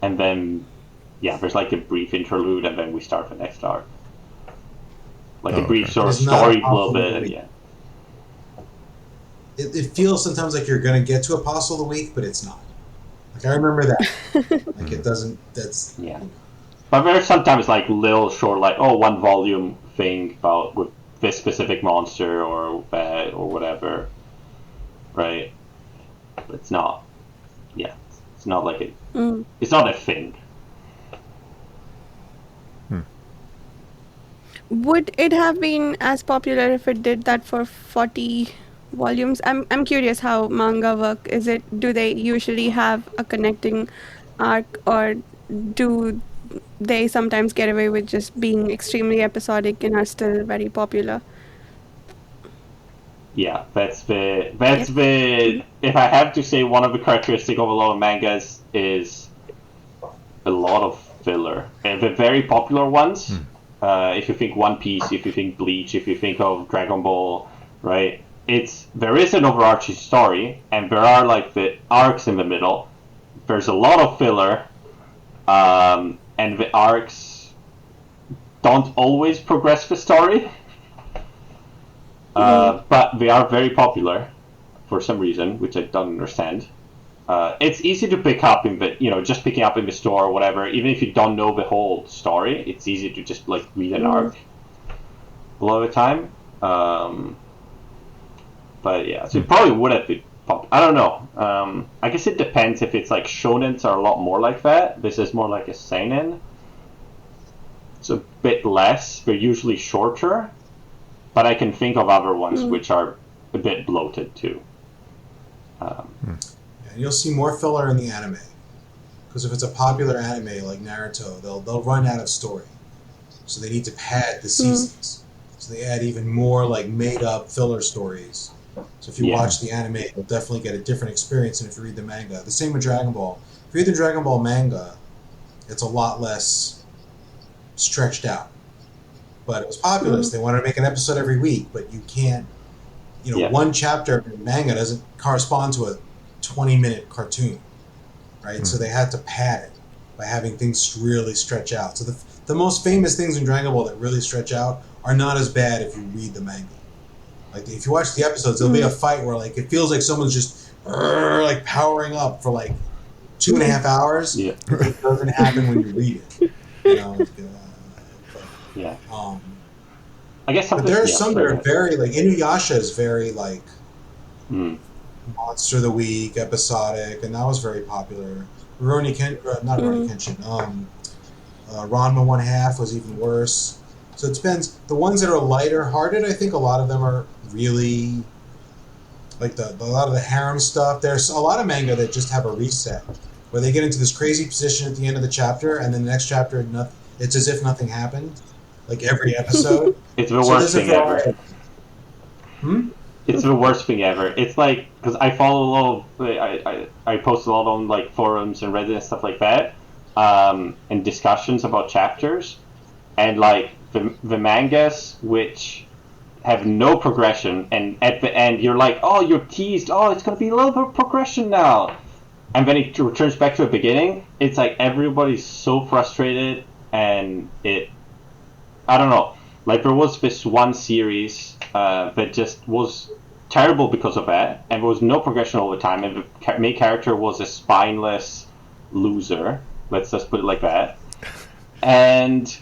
And then, yeah, there's like a brief interlude, and then we start the next arc. Like a brief sort of story a little bit, and yeah. It feels sometimes like you're going to get to Apostle of the Week, but it's not. Like, I remember that. Like, it doesn't, that's... Yeah. But there's sometimes, like, little short, like, 1 volume thing about with this specific monster or whatever, right? But it's not, yeah, it's not like it, it's not a thing. Would it have been as popular if it did that for 40 volumes? I'm curious how manga work. Do they usually have a connecting arc, or do they sometimes get away with just being extremely episodic and are still very popular? Yeah, that's the if I have to say, one of the characteristics of a lot of mangas is a lot of filler. And the very popular ones, if you think One Piece, if you think Bleach, if you think of Dragon Ball, right? There is an overarching story, and there are like the arcs in the middle. There's a lot of filler, and the arcs don't always progress the story. But they are very popular for some reason, which I don't understand. It's easy to pick up just picking up in the store or whatever. Even if you don't know the whole story, it's easy to just like read an arc a lot of the time. But yeah, so it probably would have been popular. I don't know. I guess it depends. If it's like shonens are a lot more like that. This is more like a seinen. It's a bit less. They're usually shorter. But I can think of other ones which are a bit bloated too. And you'll see more filler in the anime, because if it's a popular anime like Naruto, they'll run out of story, so they need to pad the seasons. So they add even more like made up filler stories. So if you watch the anime, you'll definitely get a different experience than if you read the manga. The same with Dragon Ball. If you read the Dragon Ball manga, it's a lot less stretched out. But it was popular, so they wanted to make an episode every week, but you can't, one chapter in manga doesn't correspond to a 20-minute cartoon, right? So they had to pad it by having things really stretch out. So the most famous things in Dragon Ball that really stretch out are not as bad if you read the manga. Like, if you watch the episodes, there'll be a fight where, like, it feels like someone's just, like, powering up for, like, 2.5 hours. Yeah. It doesn't happen when you read it, Yeah. I guess but there are some that are very, like, Inuyasha is very, like, Monster of the Week, episodic, and that was very popular. Rurouni Kenshin. Ranma 1/2 was even worse. So it depends. The ones that are lighter hearted, I think a lot of them are really, like, a lot of the harem stuff. There's a lot of manga that just have a reset, where they get into this crazy position at the end of the chapter, and then the next chapter, it's as if nothing happened. Like every episode. It's the worst thing ever. it's the worst thing ever. It's like, because I follow a lot of, I post a lot on like forums and Reddit and stuff like that, and discussions about chapters, and like the mangas which have no progression, and at the end you're like, oh, you're teased, oh, it's gonna be a little bit of progression now, and then it returns back to the beginning. It's like everybody's so frustrated, and I don't know. Like there was this one series that just was terrible because of that, and there was no progression all the time, and the main character was a spineless loser. Let's just put it like that. And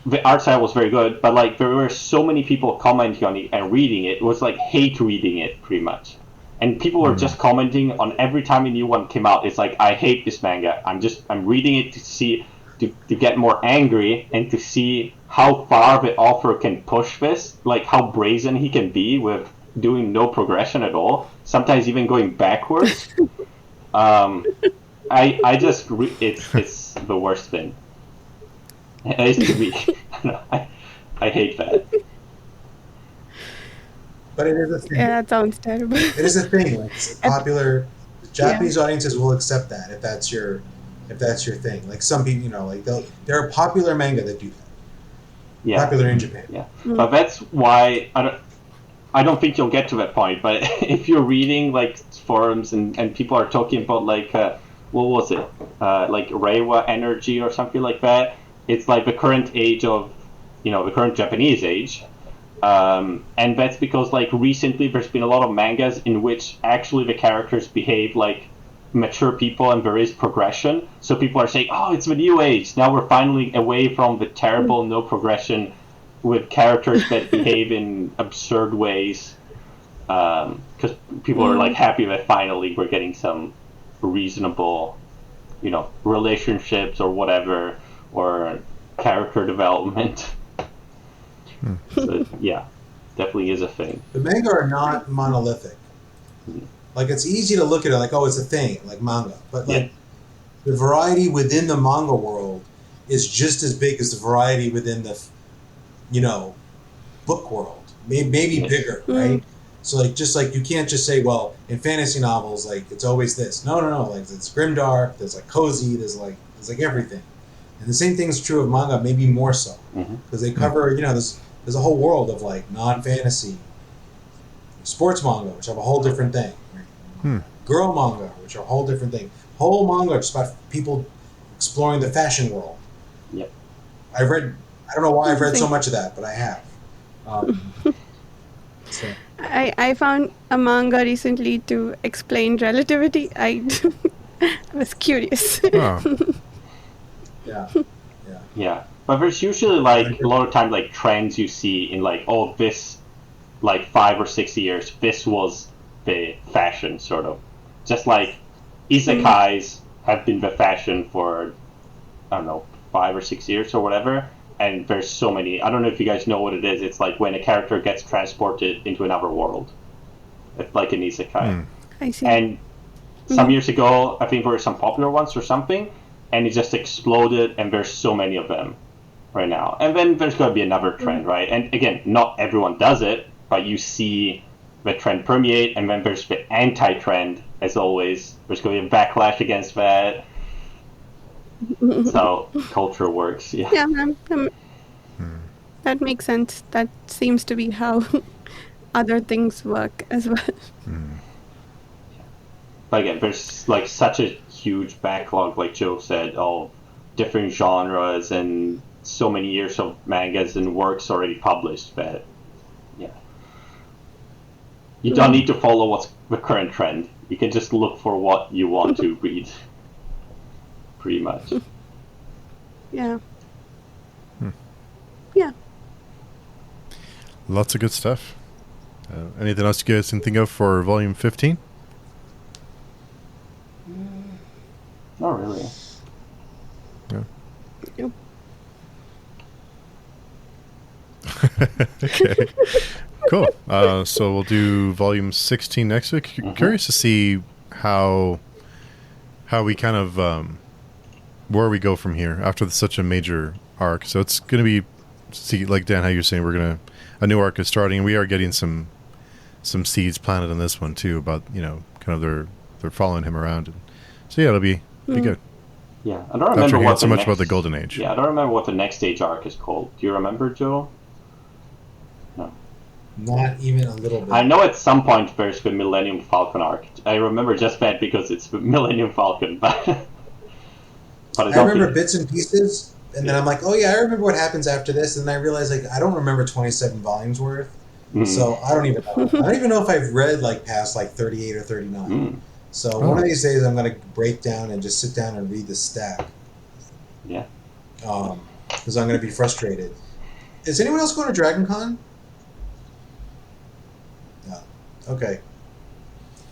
the art style was very good, but like there were so many people commenting on it and reading it. It was like hate reading it, pretty much. And people were just commenting on every time a new one came out. It's like, I hate this manga. I'm reading it to see, to get more angry and to see how far the author can push this, like how brazen he can be with doing no progression at all, sometimes even going backwards. It's the worst thing. It is to me. I hate that. But it is a thing. Yeah, that sounds terrible. It is a thing. Like, it's popular. Japanese audiences will accept that if that's your thing. Like some people, like there are popular manga that do that. Yeah. Popular in Japan. Yeah, but that's why I don't think you'll get to that point. But if you're reading like forums and people are talking about like what was it, like Reiwa energy or something like that, it's like the current age of, the current Japanese age. And that's because like recently there's been a lot of mangas in which actually the characters behave like mature people and there is progression. So people are saying, oh, it's the new age. Now we're finally away from the terrible no progression with characters that behave in absurd ways. Because people are like happy that finally we're getting some reasonable, relationships or whatever, or character development. So, yeah, definitely is a thing. The manga are not monolithic. Like, it's easy to look at it like, oh, it's a thing, like manga. But like the variety within the manga world is just as big as the variety within the, book world. Maybe bigger, right? So like, just like you can't just say, well, in fantasy novels, like it's always this. No. Like it's grimdark. There's like cozy. There's like everything. And the same thing is true of manga, maybe more so, because they cover, there's a whole world of like non-fantasy sports manga, which have a whole different thing. Right? Girl manga, which are a whole different thing. Whole manga just about people exploring the fashion world. Yep. I don't know why I've read so much of that, but I have. So. I found a manga recently to explain relativity. I was curious. Oh. Yeah. But there's usually like a lot of time like trends you see in like, oh, this like 5 or 6 years, this was the fashion sort of. Just like isekais have been the fashion for, I don't know, 5 or 6 years or whatever. And there's so many. I don't know if you guys know what it is. It's like when a character gets transported into another world. It's like an isekai. I see. And some years ago, I think there were some popular ones or something, and it just exploded, and there's so many of them right now. And then there's going to be another trend, right? And again, not everyone does it, but you see the trend permeate, and then there's the anti-trend, as always. There's going to be a backlash against that. That's how culture works. Yeah, that makes sense. That seems to be how other things work as well. But again, there's like such a huge backlog, like Joe said, of different genres and so many years of mangas and works already published that, you don't need to follow what's the current trend. You can just look for what you want to read, pretty much. Yeah. Yeah. Lots of good stuff. Anything else you guys can think of for volume 15? Not really. No. Yep. Okay. Cool. So we'll do volume 16 next week. Curious to see how we kind of where we go from here after such a major arc. So it's going to be, see, like Dan, how you're saying, a new arc is starting, and we are getting some some seeds planted in this one too about kind of they're following him around. And, so yeah, it'll be good. Yeah, I don't remember After hearing what so the much next, about the Golden Age. Yeah, I don't remember what the next stage arc is called. Do you remember, Joe? No. Not even a little bit. I know at some point there's the Millennium Falcon arc. I remember just that because it's the Millennium Falcon, but I remember bits and pieces, and then I'm like, oh yeah, I remember what happens after this, and then I realized like I don't remember 27 volumes worth, so I don't even know. I don't even know if I've read like past like 38 or 39. So one of these days I'm gonna break down and just sit down and read the stack. Yeah. Because I'm gonna be frustrated. Is anyone else going to Dragon Con? No. Okay.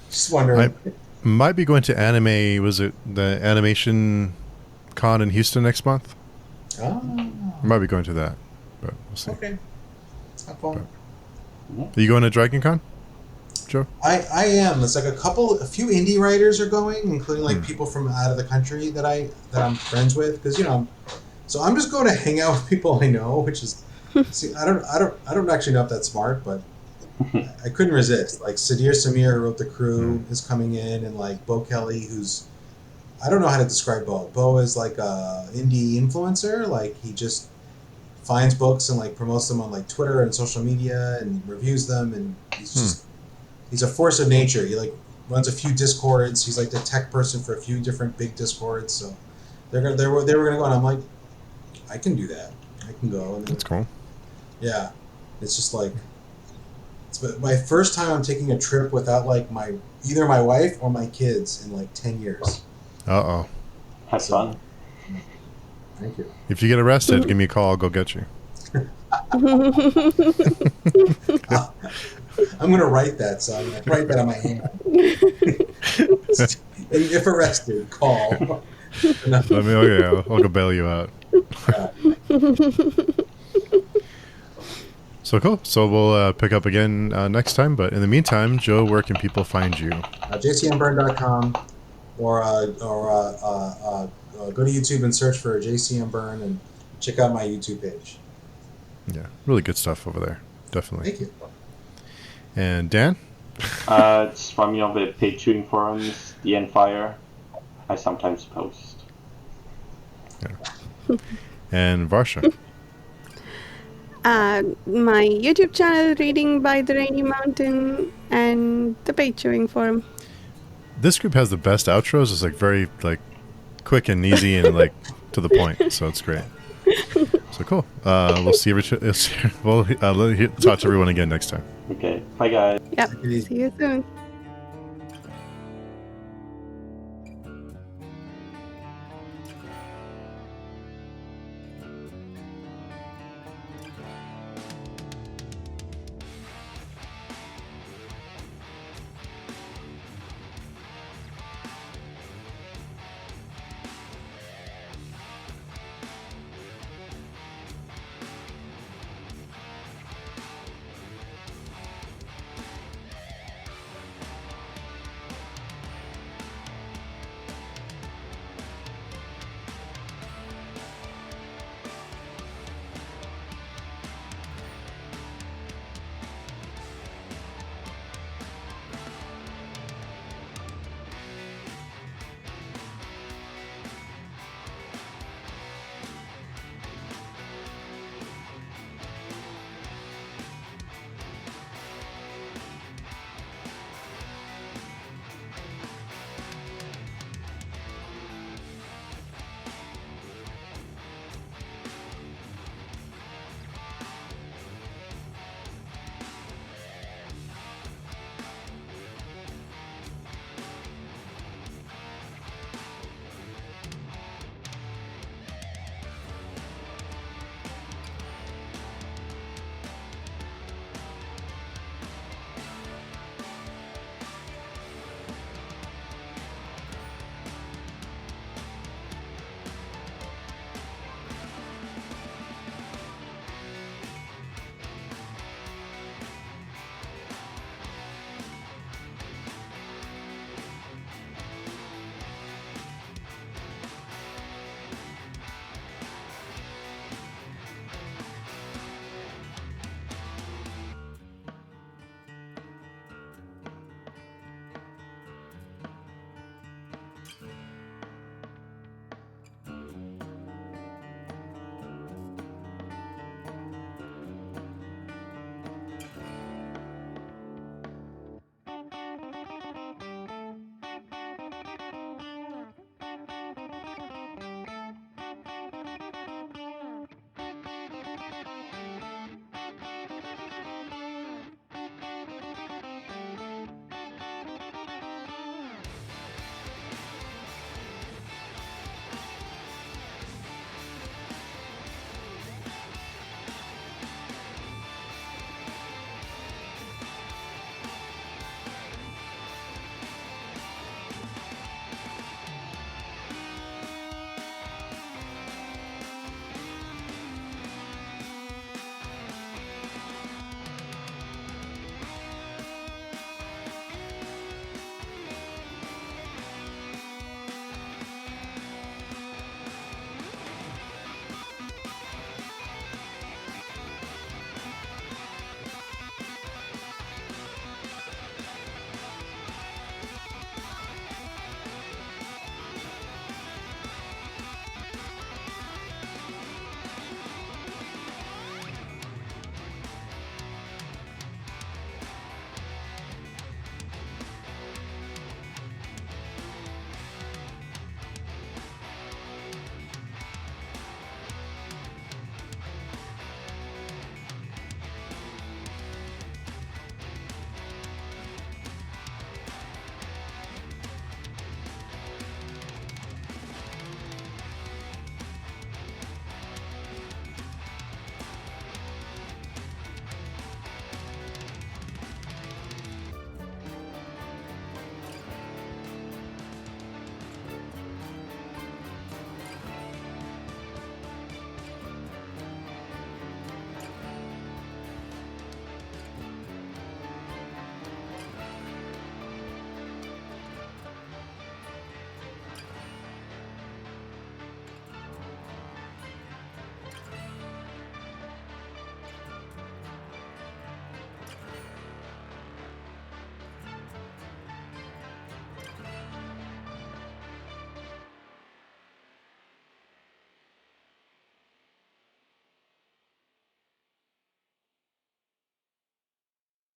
Just wondering. I might be going to anime. Was it the Animation Con in Houston next month? Oh. I might be going to that, but we'll see. Okay. Have fun. Are you going to Dragon Con, Joe? I am. It's like a few indie writers are going, including like people from out of the country that I'm friends with, because so I'm just going to hang out with people I know, which is I don't actually know if that's smart, but I couldn't resist. Like Sadir Samir, who wrote The Crew, is coming in, and like Bo Kelly, who's I don't know how to describe Bo. Bo is like a indie influencer. Like he just finds books and like promotes them on like Twitter and social media and reviews them, and he's a force of nature. He like runs a few discords. He's like the tech person for a few different big discords. So they were gonna go, and I'm like, I can do that. I can go. And that's cool. Yeah, it's just like it's my first time I'm taking a trip without like either my wife or my kids in like 10 years. Uh-oh. Have fun. Thank you. If you get arrested, give me a call. I'll go get you. I'm going to write that, so I'm going to write that on my hand. If arrested, call. I'll go bail you out. So cool. So we'll pick up again next time. But in the meantime, Joe, where can people find you? jcmburn.com or go to YouTube and search for JCMBurn and check out my YouTube page. Yeah, really good stuff over there. Definitely. Thank you. And Dan? It's from me on the paid tuning forums, the Endfire. I sometimes post. Yeah. And Varsha? My YouTube channel, Reading by the Rainy Mountain, and the paid chewing forum. This group has the best outros. It's like very like quick and easy and like to the point. So it's great. So cool. We'll see you. We'll talk to everyone again next time. Okay. Bye, guys. Yep. See you soon.